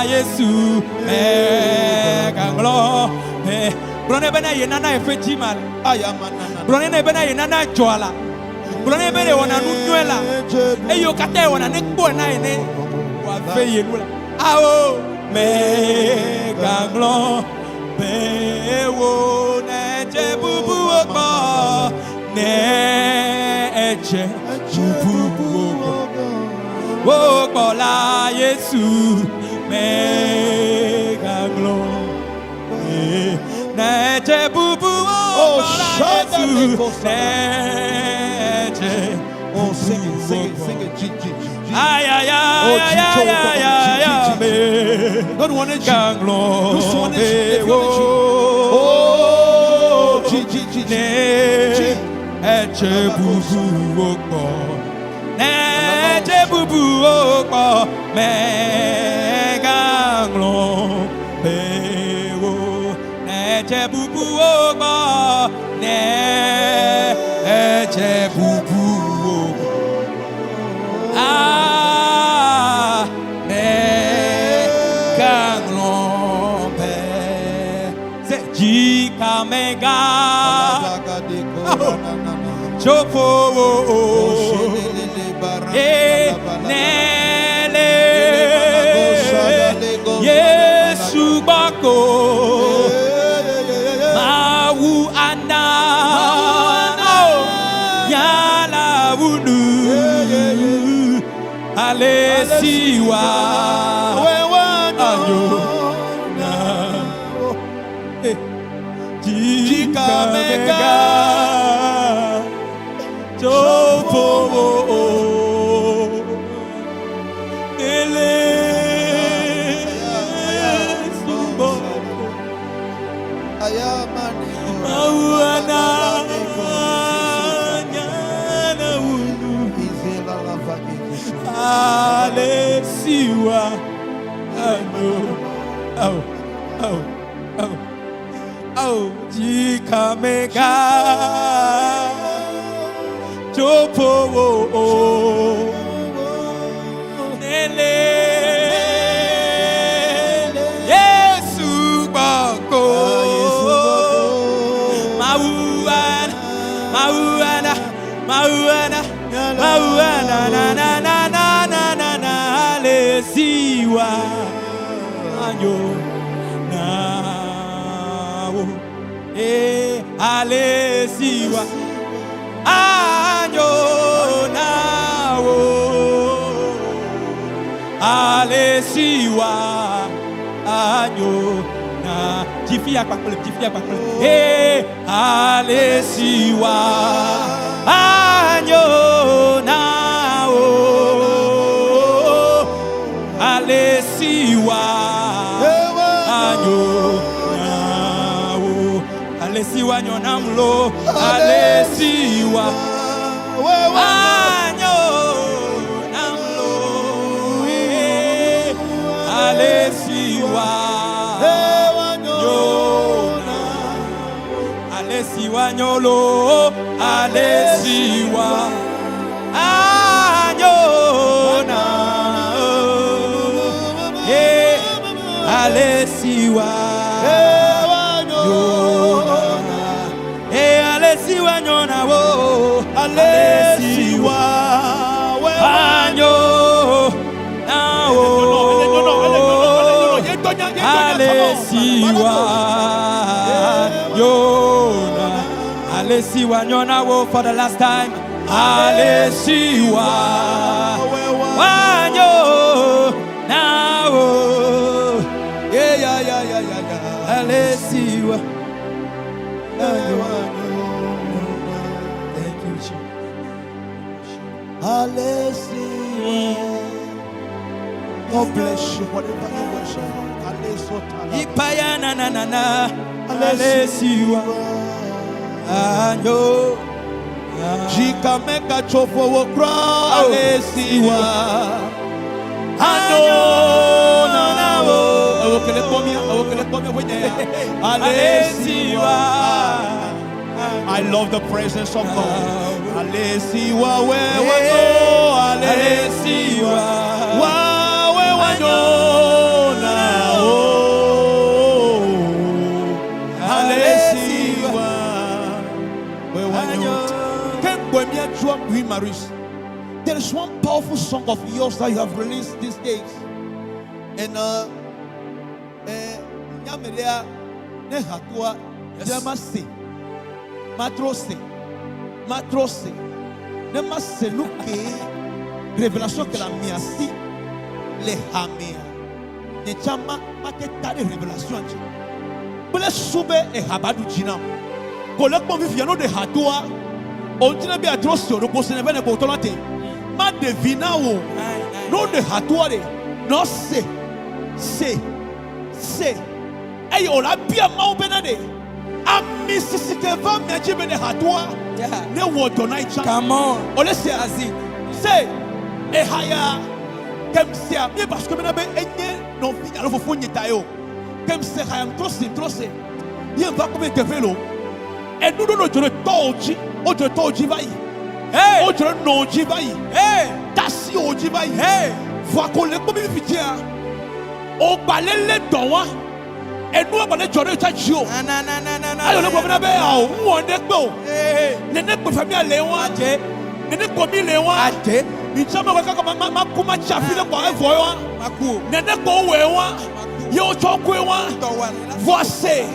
Speaker 2: Yesu, ganglon, Brone bena yenana efejimal. Brone bena yenana joala. Brone bena wana nunuela. Eyo kate wana nekbo na ene. Wa feye nula. Ao me ganglon be wo neje bubu okpo. Neje bubu okpo. Okpo la Yesu me ganglon. Neje bubu
Speaker 1: oh,
Speaker 2: Yesu.
Speaker 1: Oh, sing it, G.
Speaker 2: Ay, ay, ay, ay, ay, ay,
Speaker 1: not one G.
Speaker 2: Ganglon.
Speaker 1: This one is oh, G.
Speaker 2: Neje bubu okpo. Neje bubu okpo. Me ganglon. Neje bubu okpo. Neje bubu okpo. Ah, me ganglon pe. Se jika mega. Chopo. Nele. Yesu bako. Alesiwa ayo na jika mega chopo ele subo
Speaker 1: ayamani
Speaker 2: auana Alesiwa, jika mega, chopo, nele, Yesu bako, mauana, na Alesiwa, ayo na Alesiwa, ayo na Alesiwa, ayo na jifia pakule. Alesiwa, ayo na Alesiwa, ayo nawo. Alesiwa nyonamlo. Alesiwa, ayo namlo. Alesiwa, nyona. Alessiwa nyolo, Alessiwa anyona, Alessiwa nyona, Alessiwa nyona wo, Alessiwa anyona wo, Alessiwa nyona, Alessiwa nyona wo for the last time. Alessiwa anyona wo, Alessiwa. Thank you, Jesus.
Speaker 1: Alessiwa. God bless you, whatever you worship.
Speaker 2: Ipaya na na na na, Alessiwa anyo,
Speaker 1: Jikameka chofo wokra, Alessiwa anyo na wo. Awokele pomia wenye, Alessiwa. I love the presence of God. Alessiwa wewe, Alessiwa wewe no. There is one powerful song of yours that you have released these days. And Yamelea Nehatua Yamase Matrose Nemase Luke Révélation que la miasi les hamia Nechama Maketari révélation. Bule Sube et Habadu Jinam. Collègue Viviano de Hatua. On dirait bien trop sur le poste de Botolate. Ma devina ou non de Hatouare. Non, c'est. Et on a bien mau benade. A Mississippi va me dire de Hatoua. Ne Wotonaicha.
Speaker 2: Comment?
Speaker 1: On laisse Asie. C'est. Et Haya. Comme c'est. Mais parce que Benabe est non fini. Alors, faut n'y tailler. Comme c'est Hayam trop c'est. Il y a un va comme un vélo. Et nous donnons le torchi. Ojo toji vai. Hey. Ojo no ji vai. Hey. Tasi oji vai. Hey. Faut qu'on le comme fitia. O balele donwa. Et nous on est jolé tachio.
Speaker 2: Na.
Speaker 1: Ayo le bobe na be o. Mo ne gbo. Eh. Ne ko famille lewa. Aje. Ne ko mi lewa. Aje. Ni chama ko ma kuma chafi le ko evoyo. Maku. Ne ko wewa. Yo chokwe wa. Voici.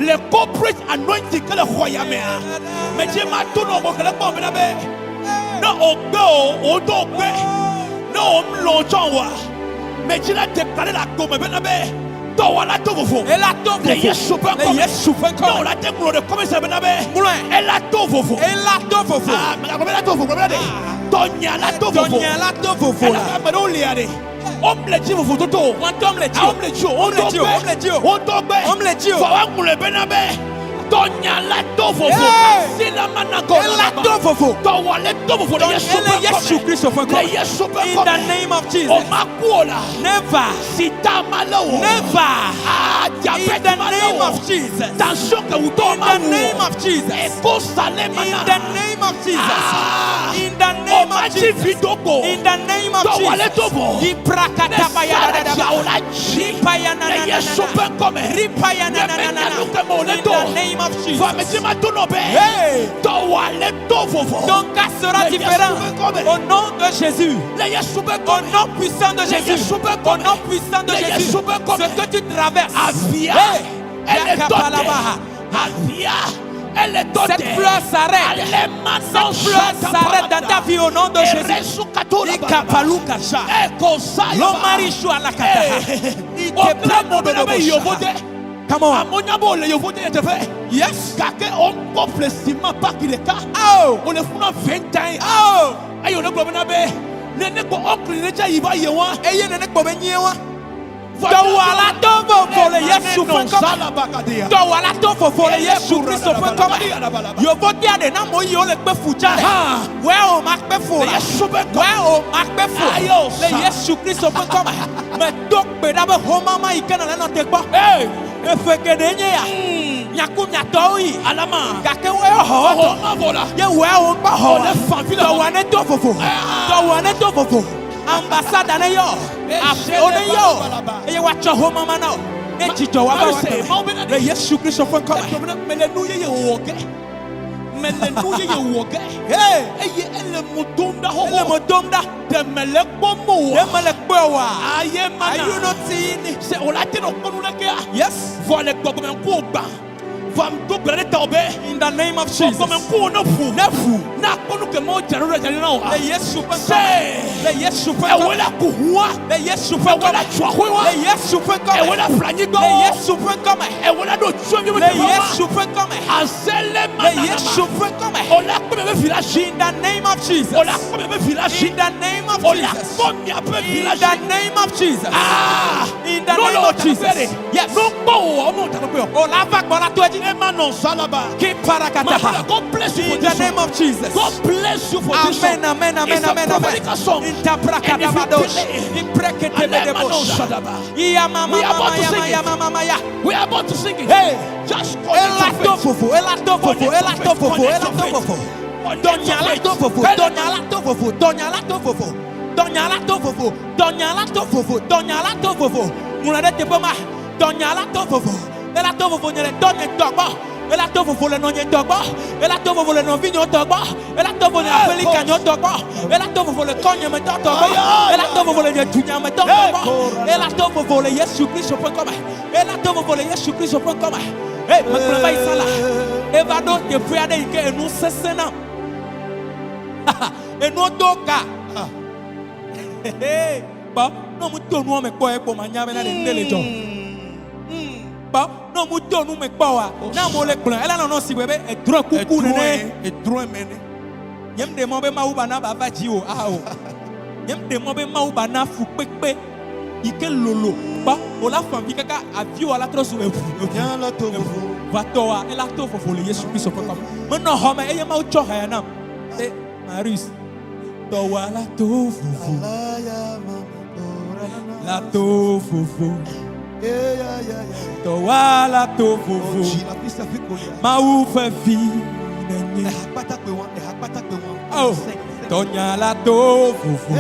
Speaker 1: Le corporate anointing que le royaume a. Mais Dieu m'a tout non que le bon benabe. Non on go. Non on l'entend wa. Mais Dieu a déclaré la gomme benabe. Toi la tout vous. Elle a tout vous. Les souper comme. Non la déclaré de comme ça benabe. Elle a tout vous. Ah mais la tout vous benabe. Tonya la tout vous. Elle a pas d'oliade. Homme le dit vous toto. Homme le dit. Faut le benabe. Tonya la tovo. C'est la manago. La tovo. Towa le tovo.
Speaker 2: Yesu Christ for God. In the name of Jesus. Never.
Speaker 1: Sita malo.
Speaker 2: Never. In the name of Jesus.
Speaker 1: Tension que vous tombez.
Speaker 2: In the name of Jesus. In the name of Jesus. In the name of Jesus. In the name of Jesus. Iprakata bayada da. Ripayana in the name of Jesus. Ton cas sera différent au nom de Jésus. Au nom puissant de Jésus. Au nom puissant de Jésus. Ce que tu traverses. Cette fleur s'arrête. Cette fleur s'arrête dans ta vie au nom de Jésus. Come on. Yes.
Speaker 1: On est 20 ans. Oh. Et on
Speaker 2: Dawala tovo fole Yesu Dawala tovo fole Yesu Christo yo vote ade na mo yo le pe fuja we o mak pe fo le Yesu Christo me dok pe da be homa ma ikana na te gbo e fe ke de nya ya nyaku Natoi.
Speaker 1: Alama.
Speaker 2: Gake we ho.
Speaker 1: Vola.
Speaker 2: Ye we ho pa ho.
Speaker 1: Ole famille.
Speaker 2: To wane to fofo. To wane to fofo. Ambassade na yo. Afi one yo. Ye wa cho ho mama na. Ne chicho wa ba. Le Yesu Christ of come.
Speaker 1: Melenu ye woge. Melenu ye woge.
Speaker 2: Hey.
Speaker 1: Eye ele mutumda ho.
Speaker 2: Ele modomda.
Speaker 1: De melek bomo.
Speaker 2: De melek bowa.
Speaker 1: Aye mana.
Speaker 2: Are you not seeing it?
Speaker 1: Se olate no konu leke.
Speaker 2: Yes.
Speaker 1: Vole gogomen ko gba. Vam do brede taube.
Speaker 2: In the name of Jesus.
Speaker 1: Gogomen ko no fu.
Speaker 2: Nefu.
Speaker 1: Na konu ke mo jaro na o.
Speaker 2: Le Yesu pe
Speaker 1: Se.
Speaker 2: Le Yesu pe
Speaker 1: E wala ku huwa.
Speaker 2: Le Yesu pe
Speaker 1: wala chwa huwa.
Speaker 2: Le Yesu pe
Speaker 1: E wala flanyi go.
Speaker 2: Le Yesu pe come.
Speaker 1: E wala do chwa mi.
Speaker 2: Le Yesu pe come.
Speaker 1: Asele
Speaker 2: Le
Speaker 1: mana.
Speaker 2: Yesu pe come.
Speaker 1: Ola ko me village.
Speaker 2: In the name of Jesus.
Speaker 1: Ola ko me village.
Speaker 2: In the name of
Speaker 1: Ola
Speaker 2: Jesus.
Speaker 1: ko mi ape
Speaker 2: In
Speaker 1: village.
Speaker 2: the name of Jesus.
Speaker 1: Ah.
Speaker 2: In the name of Jesus. Yes.
Speaker 1: No po o mo ta pe o.
Speaker 2: Ola va gbora to eji.
Speaker 1: Emmanuel Salaba.
Speaker 2: Keep parakata.
Speaker 1: God bless you for
Speaker 2: In the
Speaker 1: this
Speaker 2: name
Speaker 1: song.
Speaker 2: of Jesus.
Speaker 1: God bless you for this song.
Speaker 2: Amen, amen, amen,
Speaker 1: It's a
Speaker 2: amen,
Speaker 1: prophetical
Speaker 2: amen.
Speaker 1: song.
Speaker 2: Interpraka
Speaker 1: And if you
Speaker 2: dabadosh.
Speaker 1: play,
Speaker 2: Imprekete bedebosha. Ya mama
Speaker 1: We are about
Speaker 2: mama
Speaker 1: to
Speaker 2: ya
Speaker 1: sing
Speaker 2: ya
Speaker 1: it.
Speaker 2: mama mama ya.
Speaker 1: We are about to sing it.
Speaker 2: Hey.
Speaker 1: Just
Speaker 2: Ela
Speaker 1: connect your faith.
Speaker 2: tofofo, ela tofofo,
Speaker 1: Connect
Speaker 2: ela
Speaker 1: your faith.
Speaker 2: tofofo,
Speaker 1: Connect
Speaker 2: ela
Speaker 1: your faith.
Speaker 2: tofofo.
Speaker 1: Connect
Speaker 2: Donya
Speaker 1: your
Speaker 2: la
Speaker 1: faith.
Speaker 2: tofofo,
Speaker 1: Hey.
Speaker 2: donya la tofofo, donya la tofofo. Donya la tofofo, donya la tofofo, donya la tofofo. Mulade tepoma, donya la tofofo. Ela tofofo nyele donya togbo. Ela tofofo le no nye togbo. Ela tofofo le no vinyo togbo. Ela tofofo le apeli kanyo togbo. Ela tofofo le konye me togbo. Ela tofofo le tunya me togbo. Ela tofofo le Yesu Christ peut comme. Ela tofofo le Yesu Christ peut comme. Hey, maklava isala. Eva do te priade ike enu sesena. Enu doka. Hey, ba no mu tonu o me po e po manya be na de ndele jo. Ba no mu tonu me po wa. Na mo le plan. Ela no si bebe e dro kuku nene.
Speaker 1: E dro mene.
Speaker 2: Yem de mo be ma uba na ba va ji o a o. Yem de mo be ma uba na fu pepe. Ike lolo. Ba o la fam kaka avi o la trosu e fu.
Speaker 1: Viens la tofofo.
Speaker 2: Va toa ela tofofo le Yesu Christ pe comme. Me no ho me e ma o cho ha na. E Marius. Toa la tofofo. La tofofo. Toa la tofofo. Ma ou fe fi nenye. Oh, Tonya la tofofo.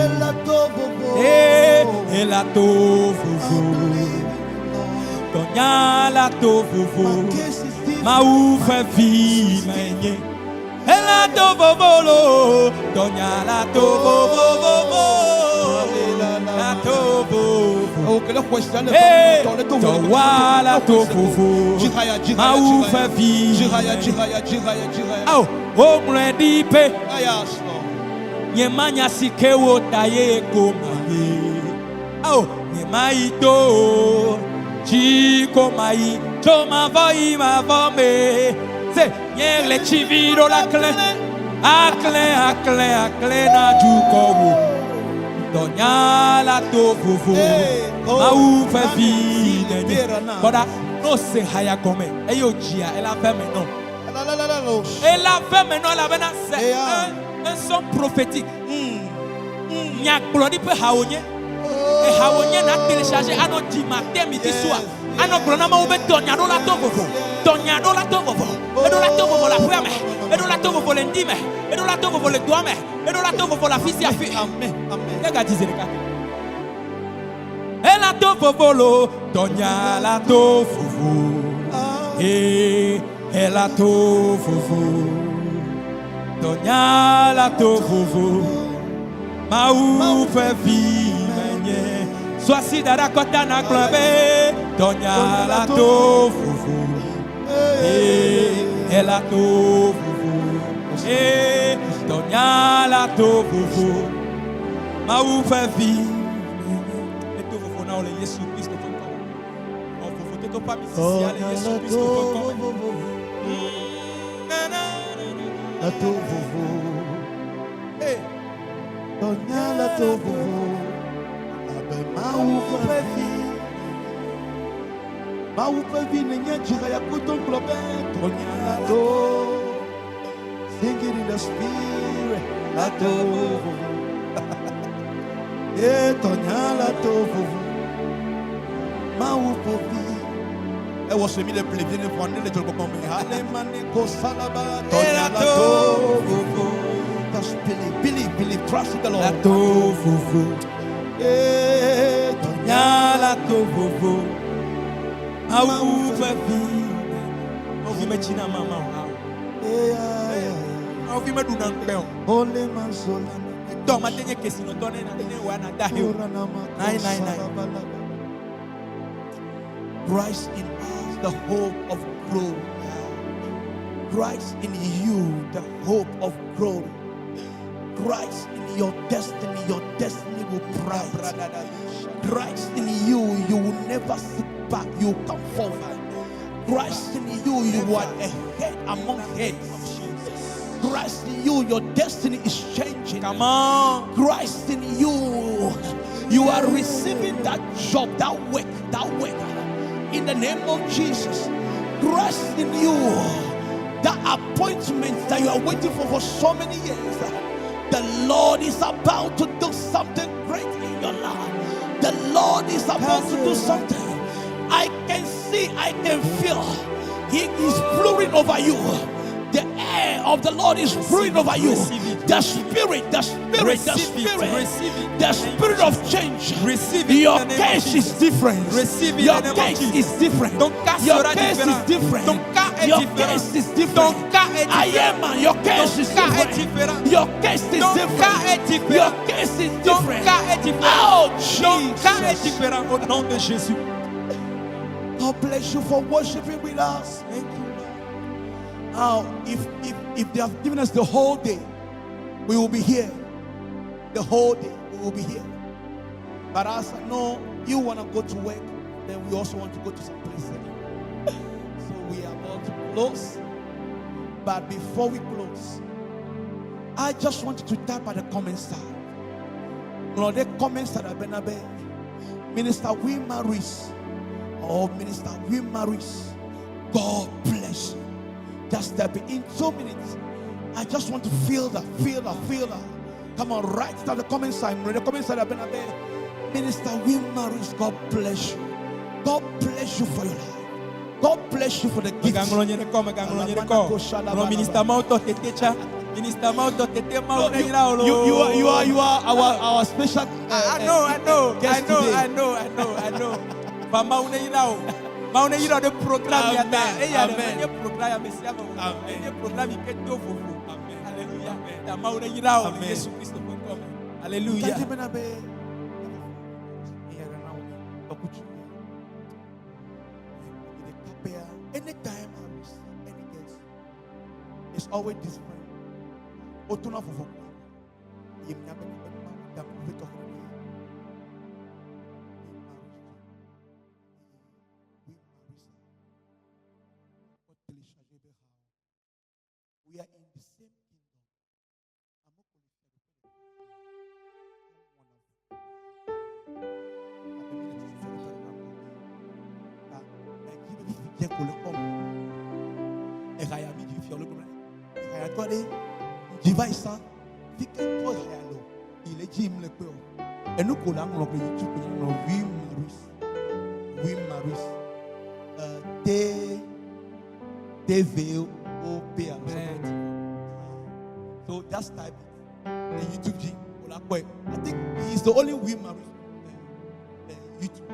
Speaker 2: Ela tofofo. Tonya la tofofo. Ma ou fe fi nenye. Ela tofofo lo. Tonya la tofofo. La tofofo. Hey, Toa la tofofo. Ma ou fe fi. Oh, oh mredi pe. Nyemanya sikewo taye komaye. Oh, nyemaito. Chiko mai. Choma voi ma vome. Se, nyele chiviro la cle. Akle na jukowo. Donya la tofofo. Ma ou fe fi. Boda, no se haya come. Eyo jia, ela fe me no. Elle a fait maintenant la veine, c'est un son prophétique. Nyak glori pe haonye. Et haonye na téléchargé à notre dit matin midi soir. À notre grenama ou bet donya do la tofofo. Donya do la tofofo. Et do la tofofo la frère. Et do la tofofo l'endime. Et do la tofofo le doigt. Et do la tofofo la fils ya fi. Amen. Amen. Les gars disent les gars. Elle a tofofo lo. Donya la tofofo. Et ela tofofo. Donya la tofofo. Ma ou fe vi menye. Soit si dara kota na klombe. Donya la tofofo. Ela tofofo. Donya la tofofo. Ma ou fe vi menye. Le tofofo na ole Yesu Christ fe kom. On fofo to pa misisia le Yesu Christ fe kom.
Speaker 1: La tofofo. Donya la tofofo. Abe ma ou fe vi. Ma ou fe vi nenye jira ya kuton klobe. Donya la to. Sing it in the spirit. La tofofo. Donya la tofofo. Ma ou fe vi. It was me the play in for the job come. Halemane salaba. Just believe, trust in the Lord. Holy man soul. Christ in us, the hope of glory. Christ in you, the hope of glory. Christ in your destiny will bright. Christ in you will never sit back, you come forward. Christ in you are a head among heads. Christ in you, your destiny is changing.
Speaker 2: Come on.
Speaker 1: Christ in you are receiving that job, that work. In the name of Jesus. Christ in you, that appointment that you are waiting for so many years. The Lord is about to do something great in your life. The Lord is about to do something. I can see, I can feel. He is blowing over you. The air of the Lord is blowing over you. The spirit of change. Your case is different. Your case is different. Your case is different. Your case is different. I am man. Your case is different. Your case is different. Your case is different. Oh, Jesus. God bless you for worshiping with us. Thank you. Now, if they have given us the whole day, we will be here. The whole day, we will be here. But as I know you want to go to work, then we also want to go to some place. So we are about to close. But before we close, I just want you to type at the comment side. The comments that have been about Minister Wilma Reese or Minister Wilma Reese, God bless you. Just step in 2 minutes. I just want to feel that. Come on, write down the comment side. The comment side have been there. Minister Wilma Reese, God bless you. God bless you for your life. God bless you for the gift. You are our special.
Speaker 2: I know. Mauna ira de programme ya da programme Alléluia. Da mauna ira o Yesu Kristo kom. Alléluia.
Speaker 1: Anytime I receive any guest, it's always different. Otuna fofo. We are in the same kingdom. So just type the YouTube G. I think he's the only Wilma YouTube.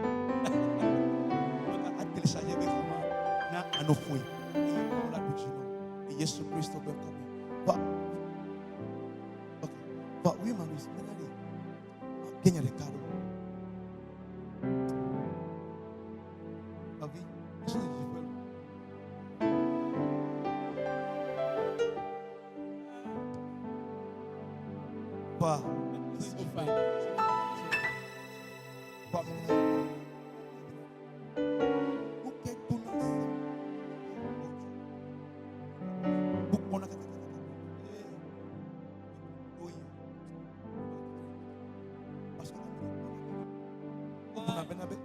Speaker 1: Yes, Christ will come. But Wilma is Kenya the card.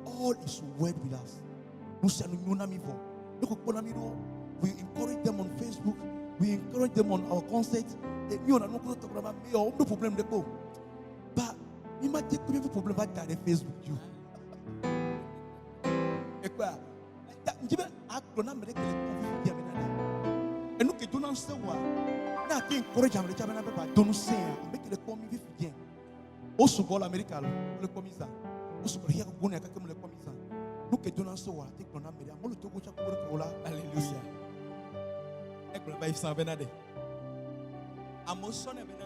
Speaker 1: All is well with us. We encourage them on Facebook. We encourage them on our concerts. No problem. But you might take a problem about Facebook. clona me de que le convie bien. Et nous qui donnons ce wa. Na qui encourage à me dire na papa donu se a me que le convie bien. O sugo l'Amérique le comisa. O sugo hier ko ne ka ke me le comisa. Nous qui donnons ce wa te clona me de mo le to ko cha ko la.
Speaker 2: Alléluia. Et que le bail s'en venade. Amosone bena.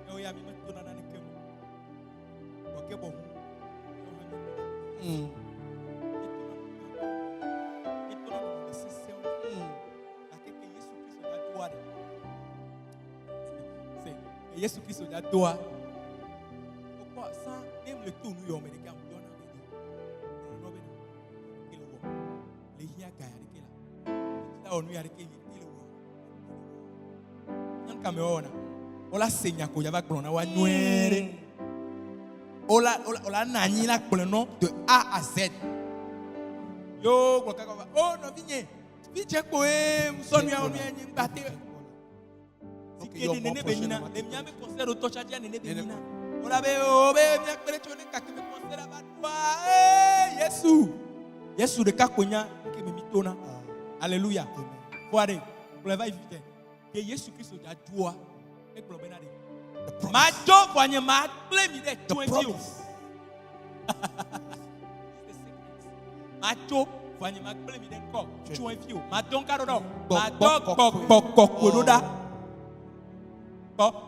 Speaker 2: Yo ya mi me tona na ne kemo. OK bon. Yesu Kristo da doa. Pourquoi ça même le tout nous y on met des gars on donne avec nous. Il le voit. Les hia kaya de kila. Ça on nous y a de kila il le voit. Nan kameona. Ola senya ko yaba klona wa nuere. Ola nani la klono de A à Z. Yo ko kaka oh no vinye. Vinye ko son ya on y ngate. Les miames concert au tochadia nene benina. On avait bien chrétien qui me concert à toi. Yesu de kakonya qui me mitona. Alléluia. Voilà. Pour le vivre. Que Yesu Christ a toi et pour benade. Ma job voyez ma blame de toi et ma job voyez ma blame de quoi. Tu es vieux. Ma donc alors. Ma donc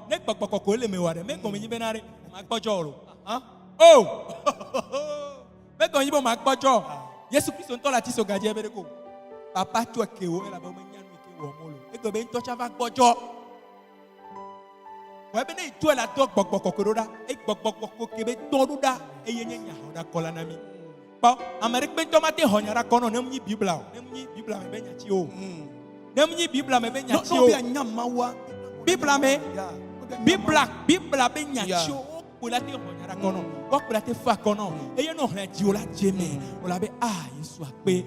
Speaker 2: ne kpɔkpɔkɔ le me wa de me gɔme nyi bena de ma gbɔdzɔ lo oh me gɔme nyi bo ma gbɔdzɔ Yesu Kristo ŋutɔ la ti so gadie be de ko papa tso ke wo ela be me nya nu ke wɔ mo lo e gɔme ŋutɔ tsa va gbɔdzɔ wɔ be ne to la to gbɔkpɔkɔ do da e gbɔkpɔkɔ ke be tɔ do da eye nye nya da kɔ la na mi kpɔ ame ɖe kpe ŋutɔ ma te xɔ nya da kɔ nɔ ne mu nyi bibla o ne mu nyi bibla me be nya tsi o ne mu nyi bibla me be nya tsi o Bibla me Bibla be nyacho kula te honyara kono wa kula te fa kono e ye no hla ji ola jeme ola be Yesu ape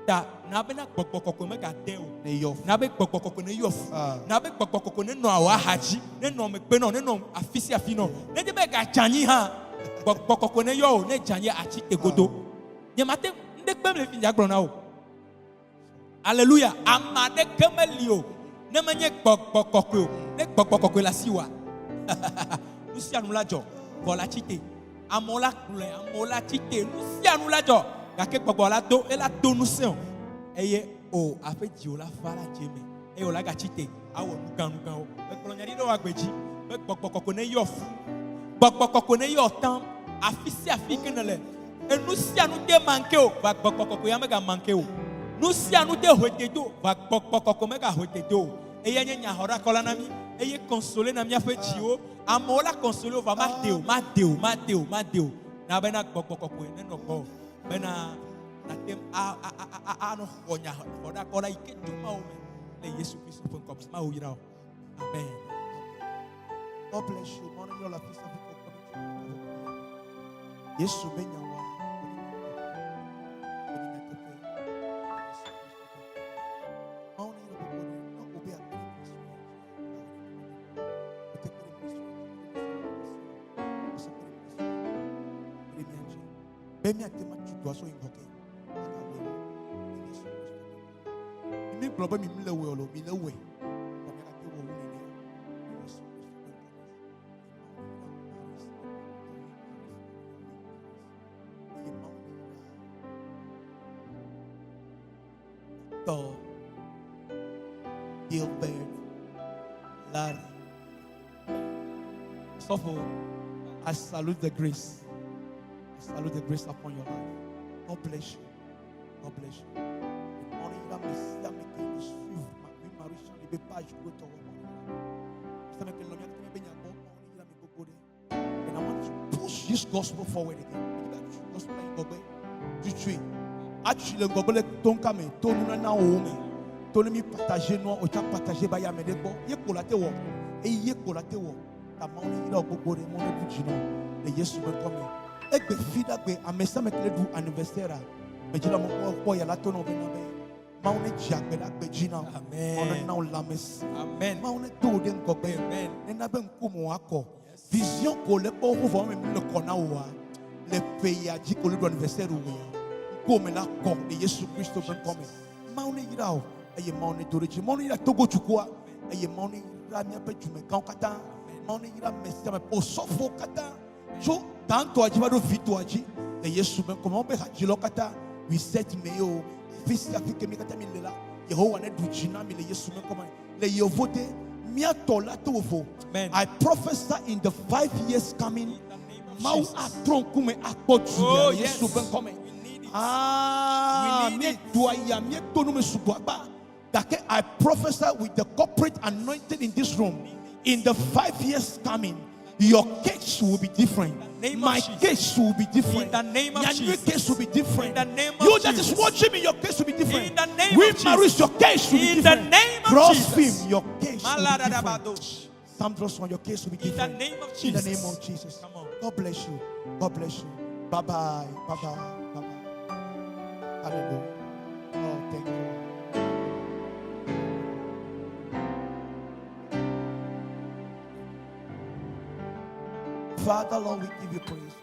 Speaker 2: ta na be na gbogbogbogbo me ga de o
Speaker 1: ne yo
Speaker 2: na be gbogbogbogbo ne yo na be gbogbogbogbo ne no awa haji ne no me pe no ne no afisi afino ne de be ga janyi ha gbogbogbogbo ne yo ne janyi achi tegodo nye mate nde pe me finja gbona o Alléluia amade kemeli o ne menye gbɔgbɔkɔkɔe ne gbɔgbɔkɔkɔe la si wa nusia nu la dzɔ vɔ la tsite amewo la kplɔe amewo la tsite nusia nu la dzɔ gake gbɔgbɔ la do ela do nusẽ o eye o aƒe dziwo la fa la dze me eye o la ga tsite awɔ nuganugawo ekplɔ nya ɖi ɖe wa gbe dzi be gbɔgbɔkɔkɔe ne yɔ fu gbɔgbɔkɔkɔe ne yɔ tam afi sia afi ke ne le enusia nu de manke o va gbɔgbɔkɔkɔe ya me ga manke o nusia nu de hoetedo va gbɔgbɔkɔkɔe me ga hoetedo o. Eye nye nyahora kola na mi eye consoler na mi aƒe dziwo amewo la consoler o va ma de o na bena gbɔgbɔkɔkɔe ne nɔ gbɔ bena na tem no xɔ nyahora kola yi ke do mawo me le Yesu Kristo ƒe ŋkɔ me mawo yra o amen.
Speaker 1: God bless you. Morning, you all have peace of people. Yesu be nyawa. Bemi atema tu dois so invoquer. Mi globe mi mle we olo mi le we. To Gilbert Larry. So I salute the grace. Salute the grace upon your life. God bless you. God bless you. And I want to push this gospel forward again. Actually, le gospel ton kame, ton na ome, ton mi partager no, o cha partager ba ya me de bo, ye kolate wo, e ye kolate wo. Ta ma oni ira gogo de mo ne bujino, le Yesu me come. Egbe fida gbe amesa me kele du anniversaire me jira mo ko ya la tono be na be ma one jagbe la gbe jina amen on na o la mes amen ma one do de ngogbe amen ne na be nkumo akọ vision ko le po ho vo me le kona wa le pays a ji ko le anniversaire wo Come la ko de Yesu Christo ben come. Mauni yirao. Eye mauni doreji. Mauni yira togo chukua. Eye mauni yira mi ape jume kan kata. Mauni yira mesi ame osofo kata. So tanto aji bado vito aji. De Yesu ben come. Ombe hajilo kata. We set me o. Fisi afike mi kata mi lela. Yehowa ne du jina mi le Yesu ben come. Le yevote. I prophesy in the 5 years coming. Oh, yes. I prophesy with the corporate anointing in this room. In the 5 years coming, your case will be different. My case will be different.
Speaker 2: In the name of Jesus.
Speaker 1: Your case will be different.
Speaker 2: In the name of
Speaker 1: you that
Speaker 2: Jesus.
Speaker 1: is watching me, your case will be different.
Speaker 2: In the name
Speaker 1: We
Speaker 2: of
Speaker 1: marriage,
Speaker 2: Jesus.
Speaker 1: your case will be
Speaker 2: In
Speaker 1: different.
Speaker 2: the name of
Speaker 1: Cross
Speaker 2: Jesus.
Speaker 1: film, your case will be different.
Speaker 2: Maladadabadosh.
Speaker 1: Some trust on your case will be
Speaker 2: In the
Speaker 1: different.
Speaker 2: name of
Speaker 1: In the
Speaker 2: Jesus.
Speaker 1: name of Jesus.
Speaker 2: Come on.
Speaker 1: God bless you. God bless you. Bye bye. Bye bye. Bye bye. Hallelujah. Oh, thank you. Father, Lord, we give you praise.